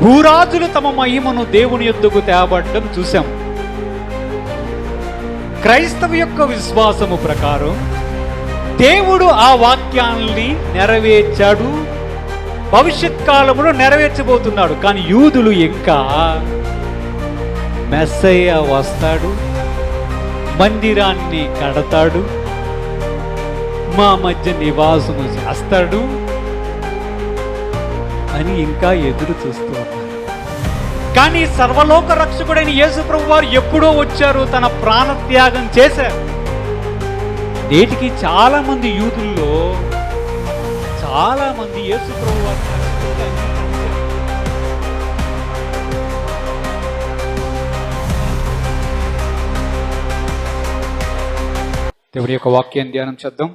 భూరాజులు తమ మహిమను దేవుని యొద్దకు తేబడడం చూశాం. క్రైస్తవ యొక్క విశ్వాసము ప్రకారం దేవుడు ఆ వాక్యాన్ని నెరవేర్చాడు, భవిష్యత్ కాలంలో నెరవేర్చబోతున్నాడు. కానీ యూదులు ఇంకా మెస్సయ్య వస్తాడు, మందిరాన్ని కడతాడు, మా మధ్య నివాసము చేస్తాడు అని ఇంకా ఎదురు చూస్తూ ఉన్నారు. కానీ సర్వలోక రక్షకుడైన యేసు ప్రభు వారు ఎప్పుడో వచ్చారు, తన ప్రాణత్యాగం చేశారు. నేటికి చాలా మంది యూదుల్లో చాలా మంది యేసు ప్రభు వారు దేవుడి యొక్క వాక్యాన్ని ధ్యానం చేద్దాం.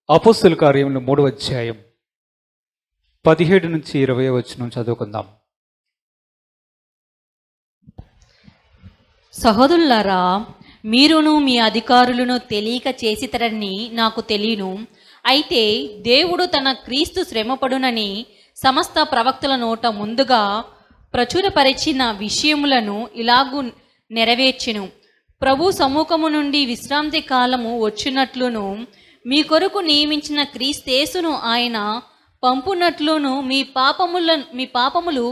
అపోస్తలుల కార్యములు 3వ అధ్యాయం 17 నుంచి 20 వచనం చదువుకుందాం. సహోదరులారా, మీరును మీ అధికారులను తెలియక చేసితరని నాకు తెలియను. అయితే దేవుడు తన క్రీస్తు శ్రమపడునని సమస్త ప్రవక్తల నోట ముందుగా ప్రచురపరిచిన విషయములను ఇలాగూ నెరవేర్చెను. ప్రభు సముఖము నుండి విశ్రాంతి కాలము వచ్చినట్లును, మీ కొరకు నియమించిన క్రీస్తేసును ఆయన పంపునట్లును, మీ పాపములు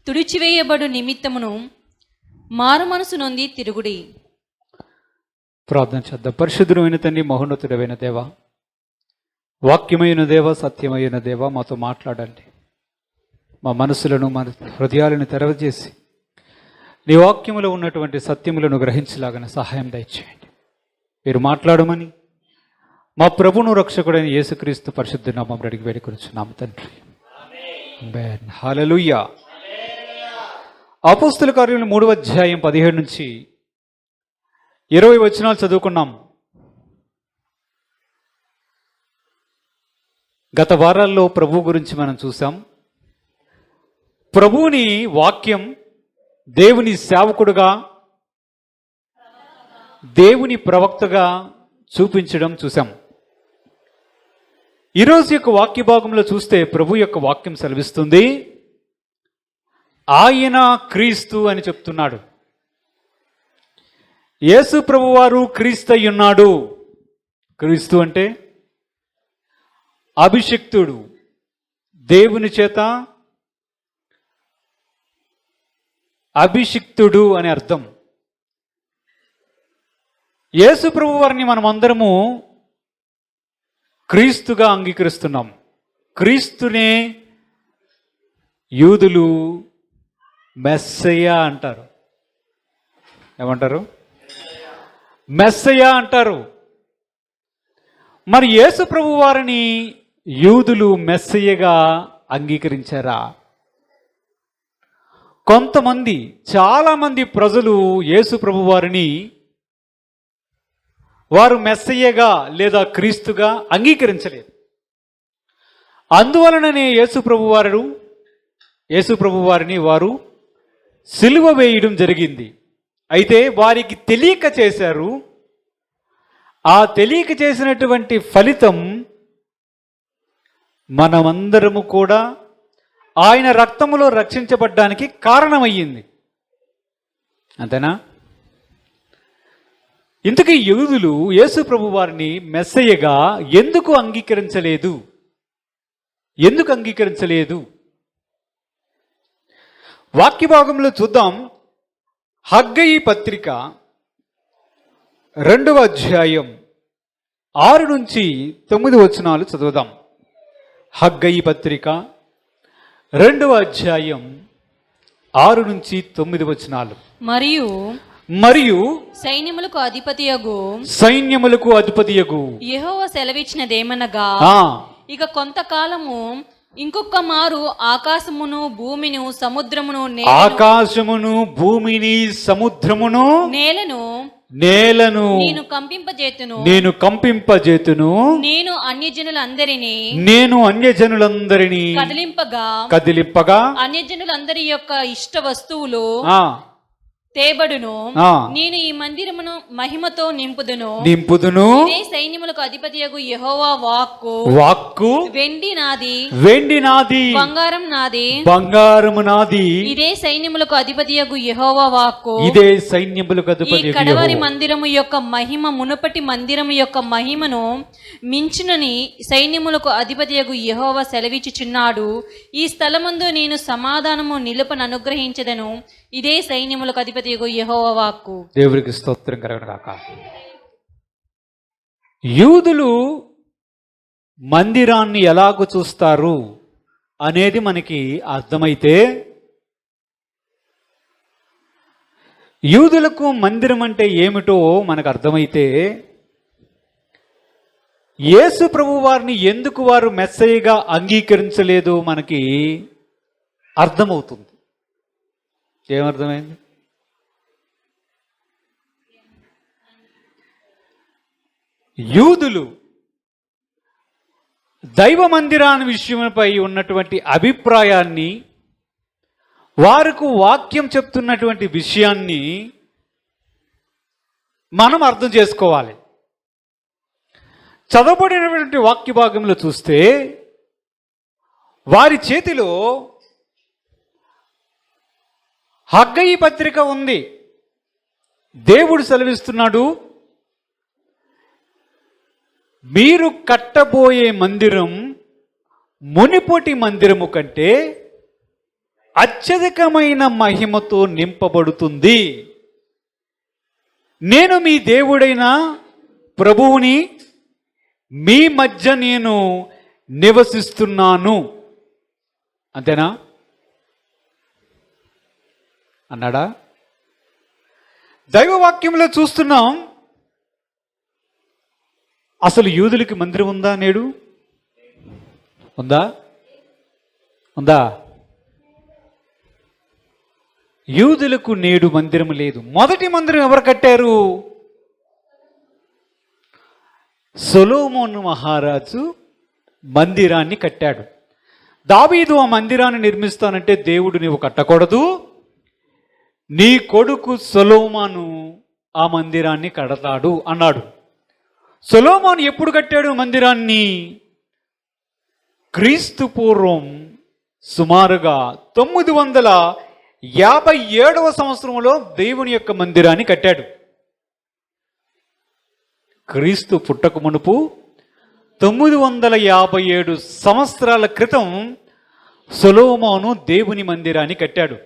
తుడిచివేయబడు నిమిత్తమును మారు మనసు నొంది తిరుగుడి. ప్రార్థన చేద్దాం. పరిశుద్ధుడైన తండ్రి, మహోన్నతుడైన దేవ, వాక్యమైన దేవ, సత్యమైన దేవ, మాతో మాట్లాడండి. మా మనసులను, మన హృదయాలను తెరవజేసి నీ వాక్యములో ఉన్నటువంటి సత్యములను గ్రహించలాగిన సహాయం దయచేయండి. మీరు మాట్లాడమని మా ప్రభును రక్షకుడైన యేసుక్రీస్తు పరిశుద్ధ నామములో అడిగి వేడుకొనుచున్నాము తండ్రి. ఆమేన్. హల్లెలూయా. అపోస్తలుల కార్యములు 3వ అధ్యాయం 17 నుంచి 20 వచనాలు చదువుకున్నాం. గత వారాల్లో ప్రభు గురించి మనం చూసాం. ప్రభువుని వాక్యం దేవుని సేవకుడుగా, దేవుని ప్రవక్తగా చూపించడం చూసాం. ఈరోజు యొక్క వాక్య భాగంలో చూస్తే ప్రభు యొక్క వాక్యం సెలవిస్తుంది, ఆయన క్రీస్తు అని చెప్తున్నాడు. యేసు ప్రభువారు క్రీస్తు అయి ఉన్నాడు. క్రీస్తు అంటే అభిషిక్తుడు, దేవుని చేత అభిషిక్తుడు అని అర్థం. యేసు ప్రభువారిని మనం అందరము క్రీస్తుగా అంగీకరిస్తున్నాం. క్రీస్తునే యూదులు మెస్సయ్య అంటారు. ఏమంటారు? మెస్సయ్య అంటారు. మరి యేసు ప్రభు వారిని యూదులు మెస్సయ్యగా అంగీకరించారా? కొంతమంది, చాలామంది ప్రజలు యేసు ప్రభు వారిని వారు మెస్సయ్యగా లేదా క్రీస్తుగా అంగీకరించలేదు. అందువలననే యేసు ప్రభు వారిని వారు సిలువ వేయడం జరిగింది. అయితే వారికి తెలియక చేశారు. ఆ తెలియక చేసినటువంటి ఫలితం మనమందరము కూడా ఆయన రక్తములో రక్షించబడ్డానికి కారణమయ్యింది. అంతేనా? ఇంతకీ యూదులు యేసు ప్రభు వారిని మెస్సయ్యగా ఎందుకు అంగీకరించలేదు? ఎందుకు అంగీకరించలేదు? వాక్య భాగంలో చూద్దాం. హగ్గయి పత్రిక 2వ అధ్యాయం 6 నుంచి 9 వచనాలు చదువుదాం. హగ్గయి పత్రిక 2వ అధ్యాయం 6 నుంచి 9 వచనాలు. మరియు సైన్యములకు అధిపతియగు యెహోవా సెలవిచ్చినదేమనగా, ఇక కొంతకాలము ఇంకొక మారు ఆకాశమును భూమిని సముద్రమును నేలను నేను కంపింపజేతును. నేను అన్యజనులందరినీ కదిలింపగా అన్యజనులందరి యొక్క ఇష్ట వస్తువులు తేబడును. ఆ. నేను ఈ మందిరమును మహిమతో నింపుదును. ఇదే సైన్యములకు అధిపతియగు యెహోవా వాక్కు. వెండి నాది, బంగారము నాది. ఇదే సైన్యములకు అధిపతియగు యెహోవా వాక్కు. ఈ కడవరి మందిరము యొక్క మహిమ మునుపటి మందిరము యొక్క మహిమను మించునని సైన్యములకు అధిపతియగు యెహోవా సెలవిచ్చుచున్నాడు. ఈ స్థలమందు నేను సమాధానము నిలుపను అనుగ్రహించదను. ఇదే సైన్యములకు అధిపతియగు యెహోవా వాక్కు. దేవునికి స్తోత్రం కలుగును గాక. యూదులు మందిరాన్ని ఎలాగూ చూస్తారు అనేది మనకి అర్థమైతే, యూదులకు మందిరం అంటే ఏమిటో మనకు అర్థమైతే, యేసు ప్రభు వారిని ఎందుకు వారు మెస్సయ్యగా అంగీకరించలేదు మనకి అర్థమవుతుంది. ఏమర్థమైంది? యూదులు దైవ మందిరాన్ని విషయంపై ఉన్నటువంటి అభిప్రాయాన్ని, వారికి వాక్యం చెప్తున్నటువంటి విషయాన్ని మనం అర్థం చేసుకోవాలి. చదవబడినటువంటి వాక్య భాగంలో చూస్తే వారి చేతిలో హగ్గయి పత్రిక ఉంది. దేవుడు సెలవిస్తున్నాడు, మీరు కట్టబోయే మందిరం మునిపటి మందిరము కంటే అత్యధికమైన మహిమతో నింపబడుతుంది. నేను మీ దేవుడైన ప్రభువుని, మీ మధ్య నేను నివసిస్తున్నాను. అంతేనా అన్నాడా? దైవవాక్యంలో చూస్తున్నాం, అసలు యూదులకి మందిరం ఉందా? నేడు ఉందా? యూదులకు నేడు మందిరం లేదు. మొదటి మందిరం ఎవరు కట్టారు? సొలొమోను మహారాజు మందిరాన్ని కట్టాడు. దావీదు ఆ మందిరాన్ని నిర్మిస్తానంటే, దేవుడు నీవు కట్టకూడదు, నీ కొడుకు సొలొమోను ఆ మందిరాన్ని కడతాడు అన్నాడు. సొలొమోను ఎప్పుడు కట్టాడు మందిరాన్ని? క్రీస్తు పూర్వం సుమారుగా 957వ సంవత్సరంలో దేవుని యొక్క మందిరాన్ని కట్టాడు. క్రీస్తు పుట్టక మునుపు 957 సంవత్సరాల క్రితం సొలొమోను దేవుని మందిరాన్ని కట్టాడు.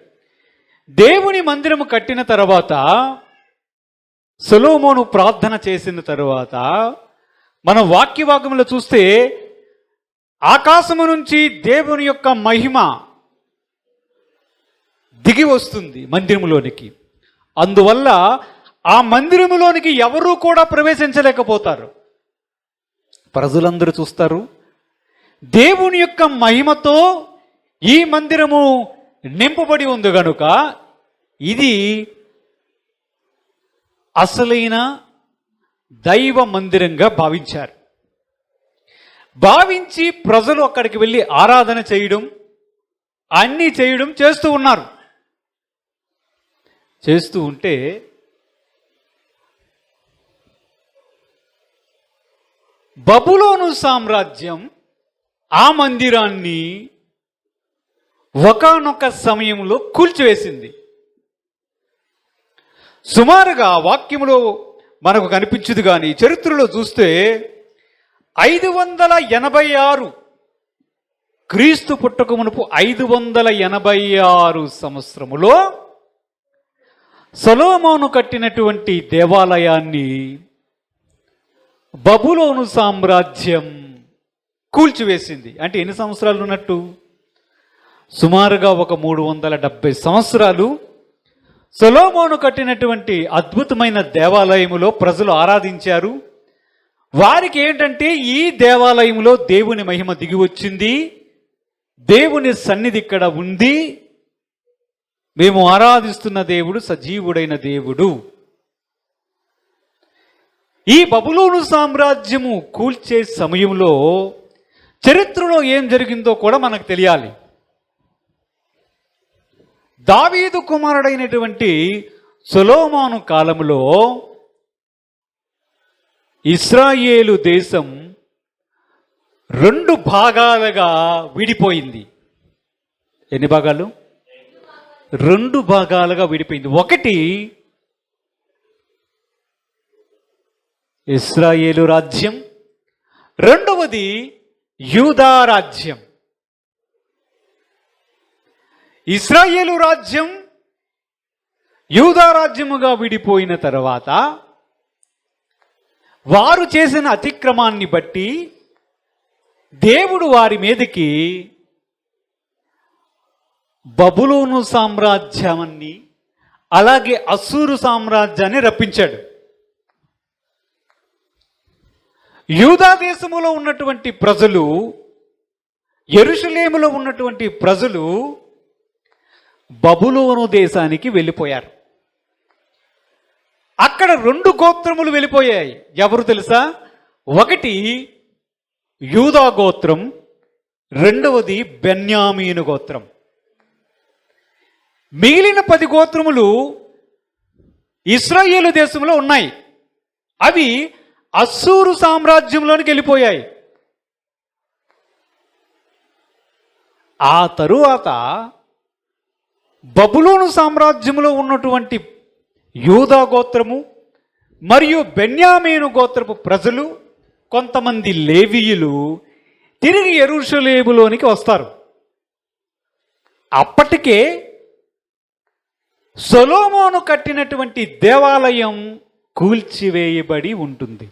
దేవుని మందిరము కట్టిన తర్వాత, సొలొమోను ప్రార్థన చేసిన తరువాత, మన వాక్యభాగంలో చూస్తే ఆకాశము నుంచి దేవుని యొక్క మహిమ దిగి వస్తుంది మందిరములోనికి. అందువల్ల ఆ మందిరములోనికి ఎవరూ కూడా ప్రవేశించలేకపోతారు. ప్రజలందరూ చూస్తారు. దేవుని యొక్క మహిమతో ఈ మందిరము నింపబడి ఉంది గనుక ఇది అసలైన దైవ మందిరంగా భావించారు. భావించి ప్రజలు అక్కడికి వెళ్ళి ఆరాధన చేయడం, అన్నీ చేయడం చేస్తూ ఉన్నారు. చేస్తూ ఉంటే బబులోను సామ్రాజ్యం ఆ మందిరాన్ని ఒకానొక సమయంలో కూల్చివేసింది. సుమారుగా వాక్యములో మనకు కనిపించదు, కానీ చరిత్రలో చూస్తే 586 క్రీస్తు పుట్టక మునుపు 586 సంవత్సరములో సొలొమోను కట్టినటువంటి దేవాలయాన్ని బబులోను సామ్రాజ్యం కూల్చివేసింది. అంటే ఎన్ని సంవత్సరాలు ఉన్నట్టు? సుమారుగా ఒక 370 సంవత్సరాలు సొలొమోను కట్టినటువంటి అద్భుతమైన దేవాలయములో ప్రజలు ఆరాధించారు. వారికి ఏంటంటే, ఈ దేవాలయంలో దేవుని మహిమ దిగి వచ్చింది, దేవుని సన్నిధి ఇక్కడ ఉంది, మేము ఆరాధిస్తున్న దేవుడు సజీవుడైన దేవుడు. ఈ బబులోను సామ్రాజ్యము కూల్చే సమయంలో చరిత్రలో ఏం జరిగిందో కూడా మనకు తెలియాలి. దావీదు కుమారుడైనటువంటి సొలొమోను కాలంలో ఇశ్రాయేలు దేశం 2 భాగాలుగా విడిపోయింది. ఎన్ని భాగాలు? 2 భాగాలుగా విడిపోయింది. ఒకటి ఇశ్రాయేలు రాజ్యం, రెండవది యూదా రాజ్యం. ఇశ్రాయేలు రాజ్యం యూదా రాజ్యముగా విడిపోయిన తర్వాత వారు చేసిన అతిక్రమాన్ని బట్టి దేవుడు వారి మీదకి బబులోను సామ్రాజ్యాన్ని అలాగే అస్సూరు సామ్రాజ్యాన్ని రప్పించాడు. యూదా దేశములో ఉన్నటువంటి ప్రజలు, యెరూషలేములో ఉన్నటువంటి ప్రజలు బబులోను దేశానికి వెళ్ళిపోయారు. అక్కడ 2 గోత్రములు వెళ్ళిపోయాయి. ఎవరు తెలుసా? ఒకటి యూదా గోత్రం, రెండవది బెన్యామీను గోత్రం. మిగిలిన 10 గోత్రములు ఇశ్రాయేలు దేశంలో ఉన్నాయి. అవి అస్సూరు సామ్రాజ్యంలోనికి వెళ్ళిపోయాయి. ఆ తరువాత బబులోను సామ్రాజ్యంలో ఉన్నటువంటి యూదా గోత్రము మరియు బెన్యామీను గోత్రపు ప్రజలు, కొంతమంది లేవీయులు తిరిగి యెరూషలేములోనికి వస్తారు. అప్పటికే సొలొమోను కట్టినటువంటి దేవాలయం కూల్చివేయబడి ఉంటుంది.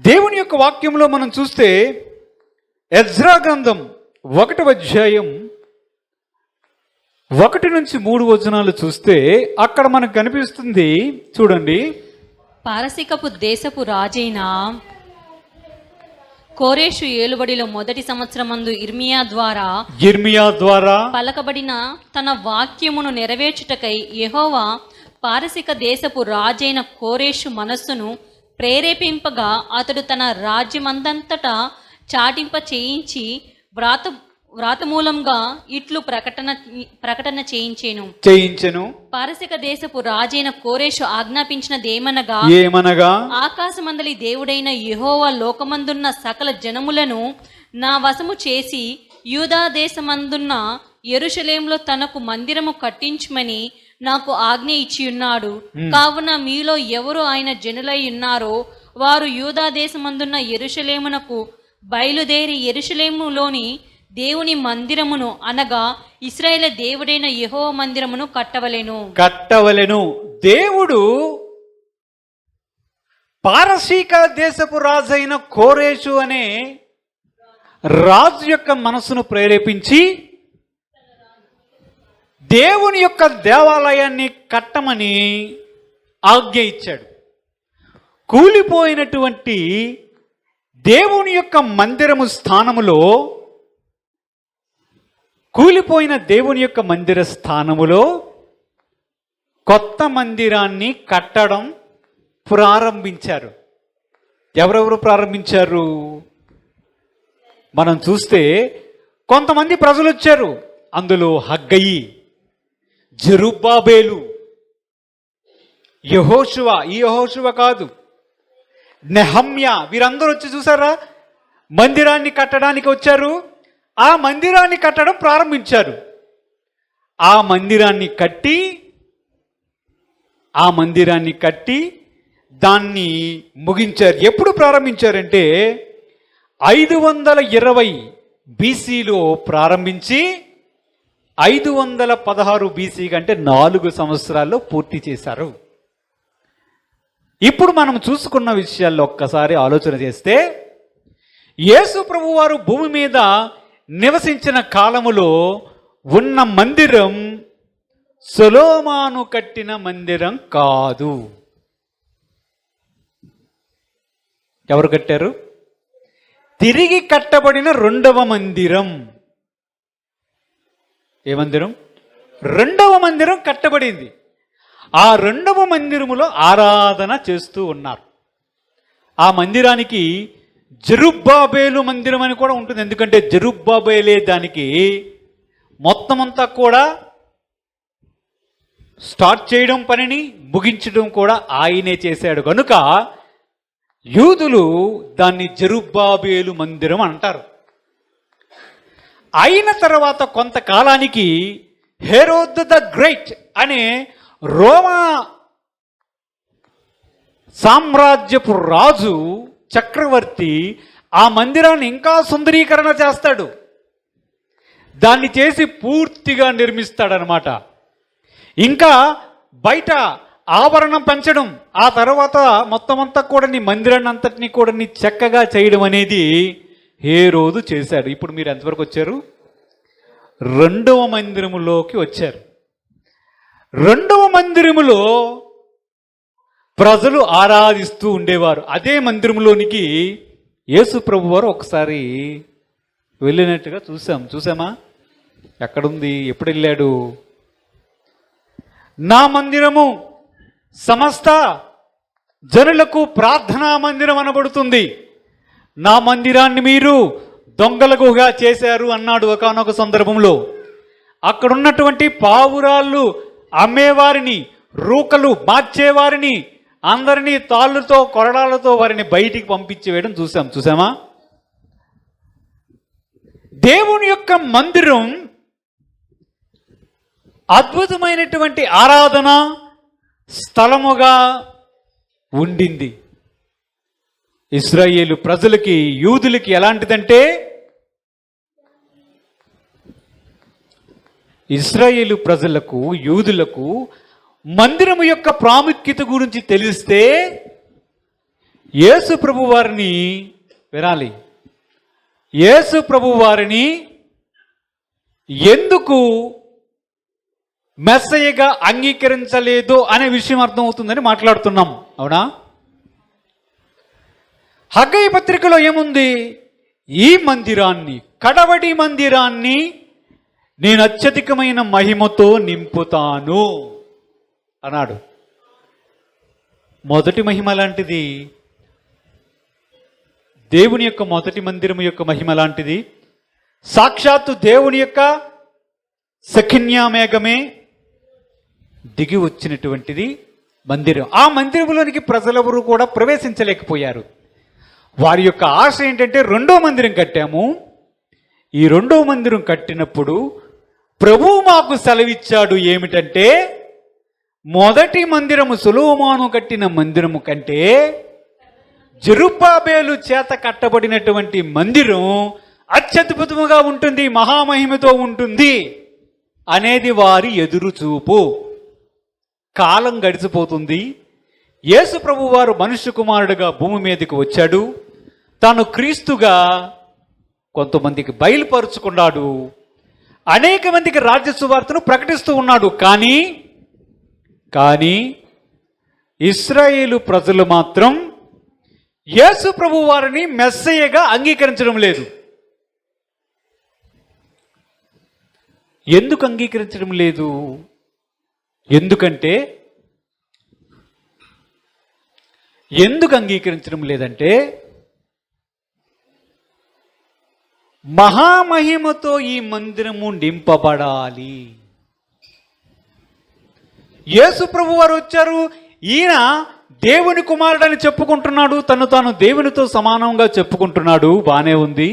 దేవుని యొక్క వాక్యంలో మనం చూస్తే ఎజ్రా గ్రంథం 1వ అధ్యాయం 1 నుంచి 3 వచనాలు చూస్తే అక్కడ మనకు కనిపిస్తుంది. చూడండి. పారసీకపు దేశపు రాజైన కోరేషు ఏలుబడిలో మొదటి సంవత్సరమందు ఇర్మియా ద్వారా పలకబడిన తన వాక్యమును నెరవేర్చుటకై యెహోవా పారసీక దేశపు రాజైన కోరేషు మనస్సును ప్రేరేపింపగా అతడు తన రాజ్యమందంతటా చాటింప చేయించి వ్రాతమూలంగా ఇట్లు ప్రకటన చేయించెను. పారసిక దేశపు రాజైన కోరేషు ఆజ్ఞాపించినదేమనగా, ఆకాశమందలి దేవుడైన యెహోవా లోకమందున్న సకల జనములను నా వశము చేసి యూదా దేశమందున్న యెరూషలేములో తనకు మందిరము కట్టించుమని నాకు ఆజ్ఞ ఇచ్చి ఉన్నాడు. కావున మీలో ఎవరు ఆయన జనులై ఉన్నారో వారు యూదా దేశమందున్న యెరూషలేమునకు బయలుదేరి యెరూషలేములోని దేవుని మందిరమును అనగా ఇశ్రాయేలు దేవుడైన యెహోవా మందిరమును కట్టవలెను. దేవుడు పారసీక దేశపు రాజైన కోరేషు అనే రాజు యొక్క మనసును ప్రేరేపించి దేవుని యొక్క దేవాలయాన్ని కట్టమని ఆజ్ఞ ఇచ్చాడు. కూలిపోయినటువంటి దేవుని యొక్క మందిరము స్థానములో, కూలిపోయిన దేవుని యొక్క మందిర స్థానములో కొత్త మందిరాన్ని కట్టడం ప్రారంభించారు. ఎవరెవరు ప్రారంభించారు? మనం చూస్తే కొంతమంది ప్రజలు వచ్చారు. అందులో హగ్గయి, జెరుబ్బాబేలు, యెహోషువ, ఈ యెహోషువ కాదు, నెహమ్యా, వీరందరూ వచ్చి చూసారా మందిరాన్ని కట్టడానికి వచ్చారు. ఆ మందిరాన్ని కట్టడం ప్రారంభించారు. ఆ మందిరాన్ని కట్టి దాన్ని ముగించారు. ఎప్పుడు ప్రారంభించారంటే 520 బీసీలో ప్రారంభించి 516 బీసీ కంటే 4 సంవత్సరాల్లో పూర్తి చేశారు. ఇప్పుడు మనం చూసుకున్న విషయాల్లో ఒక్కసారి ఆలోచన చేస్తే, యేసు ప్రభు వారు భూమి మీద నివసించిన కాలములో ఉన్న మందిరం సొలొమోను కట్టిన మందిరం కాదు. ఎవరు కట్టారు? తిరిగి కట్టబడిన 2వ మందిరం. ఏ మందిరం? 2వ మందిరం కట్టబడింది. ఆ 2వ మందిరములో ఆరాధన చేస్తూ ఉన్నారు. ఆ మందిరానికి జెరుబ్బాబేలు మందిరం అని కూడా ఉంటుంది. ఎందుకంటే జెరుబ్బాబేలే దానికి మొత్తమంతా కూడా స్టార్ట్ చేయడం పనిని ముగించడం కూడా ఆయనే చేశాడు కనుక యూదులు దాన్ని జెరుబ్బాబేలు మందిరం అంటారు. అయిన తర్వాత కొంతకాలానికి హెరోద్ ద గ్రేట్ అనే రోమా సామ్రాజ్యపు రాజు చక్రవర్తి ఆ మందిరాన్ని ఇంకా సుందరీకరణ చేస్తాడు. దాన్ని చేసి పూర్తిగా నిర్మిస్తాడనమాట. ఇంకా బయట ఆవరణం పెంచడం, ఆ తర్వాత మొత్తం అంతా కూడా నీ మందిరాన్ని అంతటినీ కూడా నీ చక్కగా చేయడం అనేది హేరోదు చేశాడు. ఇప్పుడు మీరు ఎంతవరకు వచ్చారు? రెండవ మందిరములోకి వచ్చారు. రెండవ మందిరములో ప్రజలు ఆరాధిస్తూ ఉండేవారు. అదే మందిరంలోనికి యేసు ప్రభు వారు ఒకసారి వెళ్ళినట్టుగా చూసామా? ఎక్కడుంది? ఎప్పుడు వెళ్ళాడు? నా మందిరము సమస్త జనులకు ప్రార్థనా మందిరం అనబడుతుంది, నా మందిరాన్ని మీరు దొంగలకుగా చేశారు అన్నాడు ఒకానొక సందర్భంలో. అక్కడున్నటువంటి పావురాళ్ళు అమ్మేవారిని, రూకలు మార్చేవారిని అందరినీ తాళ్ళుతో కొరడాలతో వారిని బయటికి పంపించి వేయడం చూసామా? దేవుని యొక్క మందిరం అద్భుతమైనటువంటి ఆరాధన స్థలముగా ఉండింది. ఇశ్రాయేలు ప్రజలకి, యూదులకి ఎలాంటిదంటే, ఇశ్రాయేలు ప్రజలకు, యూదులకు మందిరము యొక్క ప్రాముఖ్యత గురించి తెలిస్తే యేసు ప్రభు వారిని వినాలి. యేసు ప్రభు వారిని ఎందుకు మెస్సయ్యగా అంగీకరించలేదు అనే విషయం అర్థమవుతుందని మాట్లాడుతున్నాం. అవునా? హగ్గయి పత్రికలో ఏముంది? ఈ మందిరాన్ని, కడవడి మందిరాన్ని నేను అత్యధికమైన మహిమతో నింపుతాను అన్నాడు. మొదటి మహిమ లాంటిది, దేవుని యొక్క మొదటి మందిరం యొక్క మహిమ లాంటిది. సాక్షాత్తు దేవుని యొక్క సఖిన్యామేఘమే దిగి వచ్చినటువంటిది మందిరం. ఆ మందిరంలోనికి ప్రజలెవరూ కూడా ప్రవేశించలేకపోయారు. వారి యొక్క ఆశ ఏంటంటే, రెండో మందిరం కట్టాము, ఈ రెండో మందిరం కట్టినప్పుడు ప్రభువు మాకు సెలవిచ్చాడు ఏమిటంటే, మొదటి మందిరము సొలొమోను కట్టిన మందిరము కంటే జెరుబ్బాబేలు చేత కట్టబడినటువంటి మందిరం అత్యద్భుతముగా ఉంటుంది, మహామహిమతో ఉంటుంది అనేది వారి ఎదురుచూపు. కాలం గడిచిపోతుంది. యేసు ప్రభు వారు మనుష్య కుమారుడుగా భూమి మీదకి వచ్చాడు. తాను క్రీస్తుగా కొంతమందికి బయలుపరుచుకున్నాడు. అనేక మందికి రాజ్య సువార్తను ప్రకటిస్తూ ఉన్నాడు. కానీ ఇశ్రాయేలు ప్రజలు మాత్రం యేసు ప్రభు వారిని మెస్సయ్యగా అంగీకరించడం లేదు. ఎందుకు అంగీకరించడం లేదు? ఎందుకు అంగీకరించడం లేదంటే, మహామహిమతో ఈ మందిరము నింపబడాలి. యేసు ప్రభు వారు వచ్చారు, ఈయన దేవుని కుమారుడని చెప్పుకుంటున్నాడు, తాను దేవునితో సమానంగా చెప్పుకుంటున్నాడు, బానే ఉంది.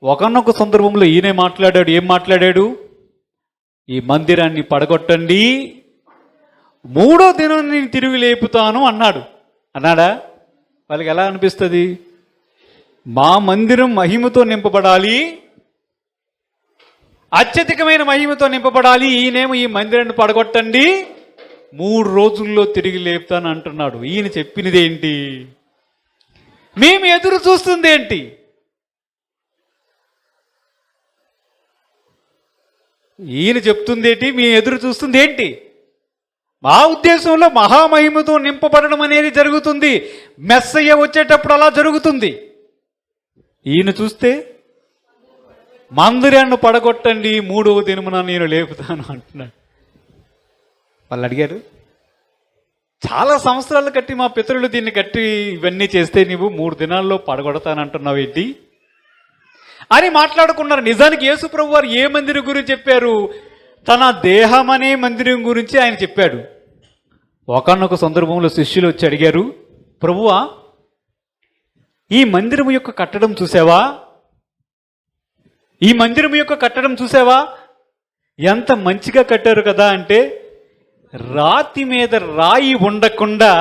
ఒకనొక సందర్భంలో ఈయనే మాట్లాడాడు. ఏం మాట్లాడాడు? ఈ మందిరాన్ని పడగొట్టండి, మూడో దినం నేను తిరిగి లేపుతాను అన్నాడా? వాళ్ళకి ఎలా అనిపిస్తుంది? మా మందిరం మహిమతో నింపబడాలి, అత్యధికమైన మహిమతో నింపబడాలి, ఈయనేమో ఈ మందిరాన్ని పడగొట్టండి, 3 రోజుల్లో తిరిగి లేపుతాను అంటున్నాడు. ఈయన చెప్పినది ఏంటి? మేము ఎదురు చూస్తుంది ఏంటి? ఈయన చెప్తుంది ఏంటి? మేము ఎదురు చూస్తుంది ఏంటి? మా ఉద్దేశంలో మహామహిమతో నింపబడడం అనేది జరుగుతుంది. మెస్సయ్య వచ్చేటప్పుడు అలా జరుగుతుంది. ఈయన చూస్తే మందిరాన్ని పడగొట్టండి, 3వ దినమున నేను లేపుతాను అంటున్నాడు. వాళ్ళు అడిగారు, చాలా సంవత్సరాలు కట్టి మా పితరులు దీన్ని కట్టి ఇవన్నీ చేస్తే నీవు 3 దినాల్లో పడగొడతానంటున్నావు ఏంటి అని మాట్లాడుకున్నారు. నిజానికి యేసు ప్రభు వారు ఏ మందిరం గురించి చెప్పారు? తన దేహం అనే మందిరం గురించి ఆయన చెప్పాడు. ఒకనొక సందర్భంలో శిష్యులు వచ్చి అడిగారు, ప్రభువా, ఈ మందిరం యొక్క కట్టడం చూసావా? ఈ మందిరం యొక్క కట్టడం చూసావా? ఎంత మంచిగా కట్టారు కదా అంటే, రాతి మీద రాయి ఉండకుండా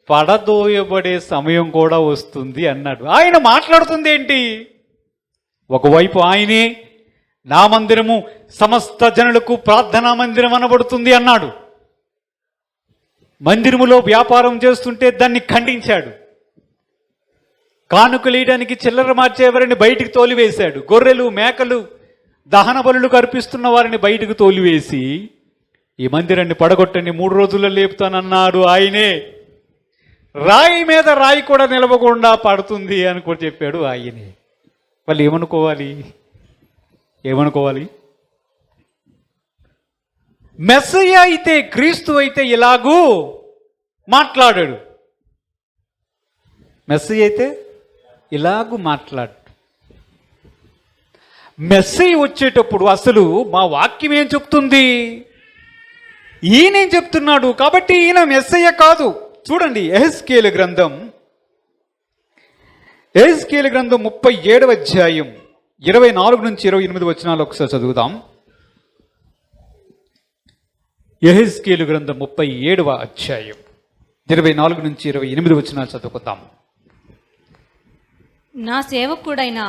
పడదోయబడే సమయం కూడా వస్తుంది అన్నాడు. ఆయన మాట్లాడుతుంది ఏంటి? ఒకవైపు ఆయనే నా మందిరము సమస్త జనులకు ప్రార్థనా మందిరం అనబడుతుంది అన్నాడు. మందిరములో వ్యాపారం చేస్తుంటే దాన్ని ఖండించాడు. కానుకలేయడానికి చిల్లర మార్చేవారిని బయటికి తోలివేశాడు. గొర్రెలు మేకలు దహన బలులకు అర్పిస్తున్న వారిని బయటకు తోలివేసి ఈ మందిరాన్ని పడగొట్టండి, 3 రోజుల్లో లేపుతానన్నాడు ఆయనే. రాయి మీద రాయి కూడా నిలవకుండా పడుతుంది అని కూడా చెప్పాడు ఆయనే. వాళ్ళు ఏమనుకోవాలి? మెస్సయ్య అయితే, క్రీస్తు అయితే ఇలాగూ మాట్లాడాడు. మెస్సయ్య అయితే ఇలాగూ మాట్లాడు. మెస్సయ్య వచ్చేటప్పుడు అసలు మా వాక్యం ఏం చెప్తుంది? ఈయనేం చెప్తున్నాడు. కాబట్టి ఈయన మెస్సయ్య కాదు. చూడండి, యెహెజ్కేలు గ్రంథం 37వ అధ్యాయం 24 నుంచి 28 వచనాలు ఒకసారి చదువుదాం. యెహెజ్కేలు గ్రంథం 37వ అధ్యాయం 24 నుంచి 28 వచనాలు చదువుకుందాం. నా సేవకుడైన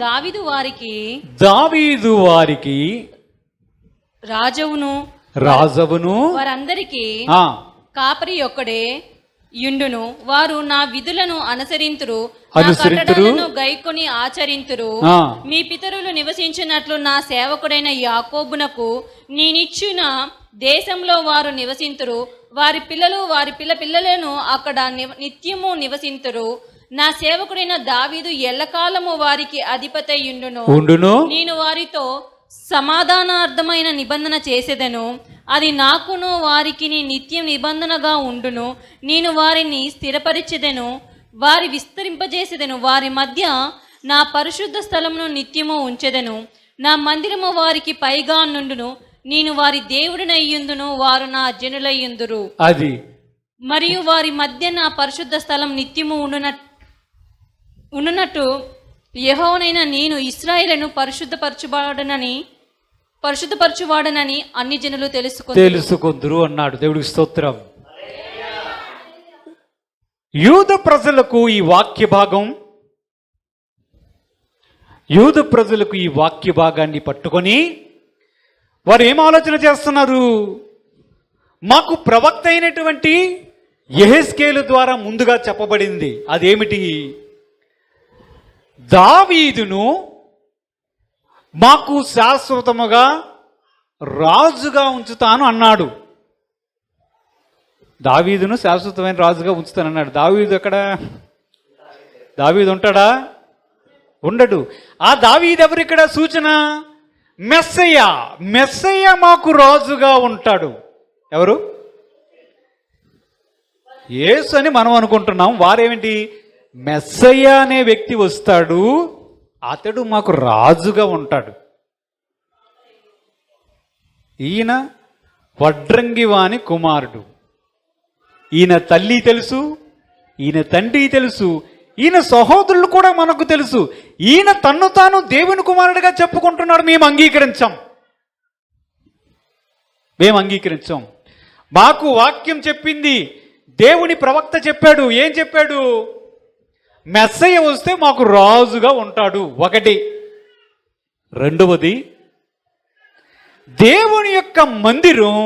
దావీదు వారికి రాజవును వారందరికీ కాపరి ఒక్కడే యుండును. వారు నా విధులను అనుసరింతురు, గైకొని ఆచరింతురు. మీ పితరులు నివసించినట్లు నా సేవకుడైన యాకోబునకు నేనిచ్చిన దేశంలో వారు నివసింతురు. వారి పిల్లలు వారి పిల్లలను అక్కడ నిత్యము నివసింతురు. నా సేవకుడైన దావీదు ఎల్లకాలము వారికి అధిపతి ఉండును. నేను వారితో సమాధానార్థమైన నిబంధన చేసేదను. అది నాకును వారికి నిత్యం నిబంధనగా ఉండును. నేను వారిని స్థిరపరిచెదను, వారి విస్తరింపజేసేదను. వారి మధ్య నా పరిశుద్ధ స్థలమును నిత్యము ఉంచెదను. నా మందిరము వారికి పైగా నుండును. నేను వారి దేవుడినయ్యుందును, వారు నా జనులయ్యుందురు. అది మరియు వారి మధ్య నా పరిశుద్ధ స్థలం నిత్యము ఉండునట్టు యెహోవానైన నేను ఇశ్రాయేలును పరిశుద్ధపరచువాడనని అన్ని జనులు తెలుసుకొందురు అన్నాడు. దేవుడికి స్తోత్రం. యూద ప్రజలకు ఈ వాక్య భాగాన్ని పట్టుకొని వారు ఏం ఆలోచన చేస్తున్నారు? మాకు ప్రవక్త అయినటువంటి యెహెజ్కేలు ద్వారా ముందుగా చెప్పబడింది. అదేమిటి? దావీదును మాకు శాశ్వతముగా రాజుగా ఉంచుతాను అన్నాడు. దావీదును శాశ్వతమైన రాజుగా ఉంచుతానన్నాడు. దావీదు ఎక్కడ? దావీదు ఉంటాడా? ఉండడు. ఆ దావీదు ఎవరు? ఇక్కడ సూచన మెస్సయ్య మాకు రాజుగా ఉంటాడు. ఎవరు? యేసు అని మనం అనుకుంటున్నాం. వారేమిటి? మెస్సయ్య అనే వ్యక్తి వస్తాడు, అతడు మాకు రాజుగా ఉంటాడు. ఈయన వడ్రంగివాని కుమారుడు. ఈయన తల్లి తెలుసు, ఈయన తండ్రి తెలుసు, ఈయన సహోదరులు కూడా మనకు తెలుసు. ఈయన తన్ను తాను దేవుని కుమారుడిగా చెప్పుకుంటున్నాడు. మేము అంగీకరించాం. మాకు వాక్యం చెప్పింది, దేవుని ప్రవక్త చెప్పాడు. ఏం చెప్పాడు? మెస్సయ్య వస్తే మాకు రాజుగా ఉంటాడు. ఒకటి. రెండవది, దేవుని యొక్క మందిరం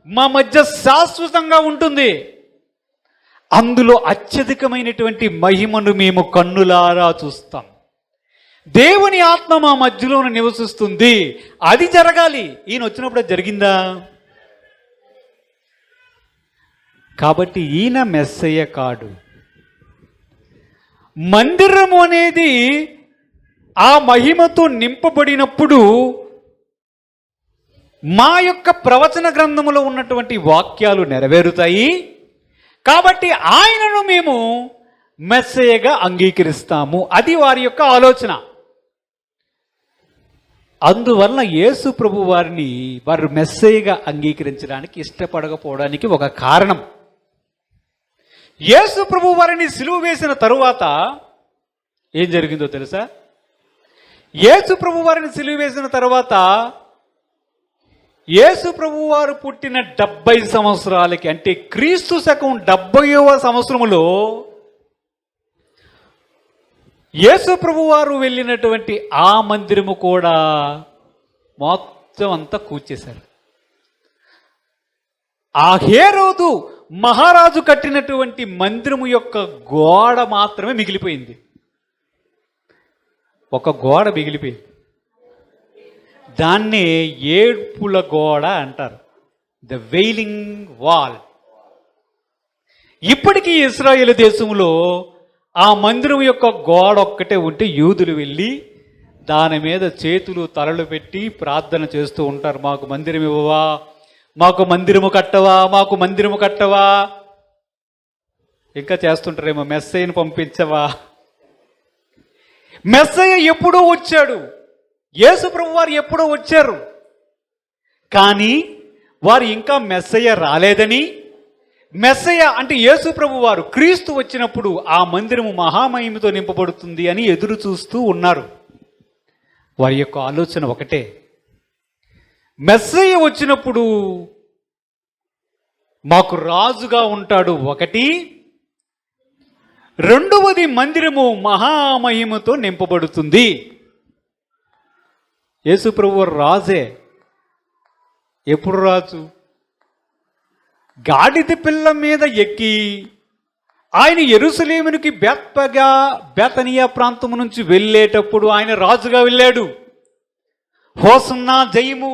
మా మధ్య శాశ్వతంగా ఉంటుంది. అందులో అత్యధికమైనటువంటి మహిమను మేము కన్నులారా చూస్తాం. దేవుని ఆత్మ మా మధ్యలోనే నివసిస్తుంది. అది జరగాలి. ఈయన వచ్చినప్పుడు అది జరిగిందా? కాబట్టి ఈయన మెస్సయ్య కాడు. మందిరము అనేది ఆ మహిమతో నింపబడినప్పుడు మా యొక్క ప్రవచన గ్రంథములో ఉన్నటువంటి వాక్యాలు నెరవేరుతాయి. కాబట్టి ఆయనను మేము మెస్సయ్యగా అంగీకరిస్తాము. అది వారి యొక్క ఆలోచన. అందువలన యేసు ప్రభు వారిని వారు మెస్సయ్యగా అంగీకరించడానికి ఇష్టపడకపోవడానికి ఒక కారణం, యేసు ప్రభు వారిని సిలువ వేసిన తరువాత ఏం జరిగిందో తెలుసా? యేసు ప్రభు వారిని సిలువ వేసిన తరువాత యేసు ప్రభు వారు పుట్టిన 70 సంవత్సరాలకి, అంటే క్రీస్తు శకం 70వ సంవత్సరములో యేసు ప్రభు వారు వెళ్ళినటువంటి ఆ మందిరము కూడా మొత్తం అంతా కూల్చేశారు. ఆ హేరోదు మహారాజు కట్టినటువంటి మందిరము యొక్క గోడ మాత్రమే మిగిలిపోయింది. ఒక గోడ మిగిలిపోయింది. దాన్నే ఏడ్పుల గోడ అంటారు, ద వెయిలింగ్ వాల్. ఇప్పటికీ ఇశ్రాయేలు దేశంలో ఆ మందిరం యొక్క గోడ ఒక్కటే ఉంటే యూదులు వెళ్ళి దాని మీద చేతులు తలలు పెట్టి ప్రార్థన చేస్తూ ఉంటారు, మాకు మందిరం ఇవ్వవా, మాకు మందిరము కట్టవా, మాకు మందిరము కట్టవా. ఇంకా చేస్తుంటారేమో, మెస్సయ్యను పంపించవా. మెస్సయ్య ఎప్పుడో వచ్చాడు, యేసు ప్రభు వారు ఎప్పుడో వచ్చారు, కానీ వారు ఇంకా మెస్సయ్య రాలేదని, మెస్సయ్య అంటే యేసు ప్రభు వారు క్రీస్తు వచ్చినప్పుడు ఆ మందిరము మహామహిమతో నింపబడుతుంది అని ఎదురు చూస్తూ ఉన్నారు. వారి యొక్క ఆలోచన ఒకటే, మెస్సయ్య వచ్చినప్పుడు మాకు రాజుగా ఉంటాడు ఒకటి, రెండవది మందిరము మహామహిమతో నింపబడుతుంది. యేసు ప్రభు రాజే. ఎప్పుడు రాజు? గాడిద పిల్ల మీద ఎక్కి ఆయన యెరూషలేమునికి బేతనియా ప్రాంతం నుంచి వెళ్ళేటప్పుడు ఆయన రాజుగా వెళ్ళాడు. హోసన్నా జయము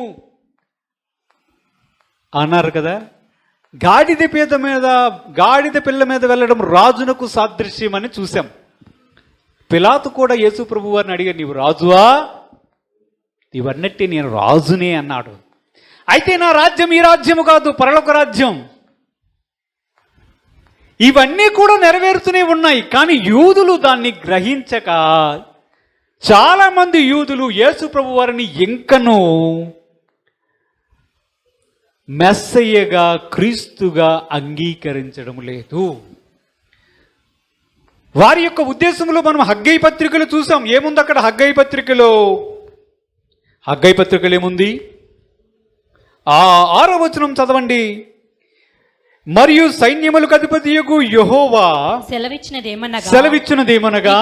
అన్నారు కదా. గాడిద పిల్ల మీద వెళ్ళడం రాజునకు సాదృశ్యం అని చూసాం. పిలాతు కూడా యేసు ప్రభు వారిని అడిగాడు, నీవు రాజువా? ఇవన్నట్టే నేను రాజునే అన్నాడు. అయితే నా రాజ్యం ఈ రాజ్యము కాదు, పరలోక రాజ్యం. ఇవన్నీ కూడా నెరవేరుతూనే ఉన్నాయి. కానీ యూదులు దాన్ని గ్రహించక చాలామంది యూదులు యేసు ప్రభు వారిని ఇంకనూ మెస్సయ్యగా క్రీస్తుగా అంగీకరించడం లేదు. వారి యొక్క ఉద్దేశంలో మనం హగ్గై పత్రికలు చూసాం. ఏముంది అక్కడ హగ్గై పత్రికలో? హగ్గై పత్రికలు ఏముంది? 6వ వచనం చదవండి. మరియు సైన్యములకు అధిపతియగు యెహోవా సెలవిచ్చినదేమనగా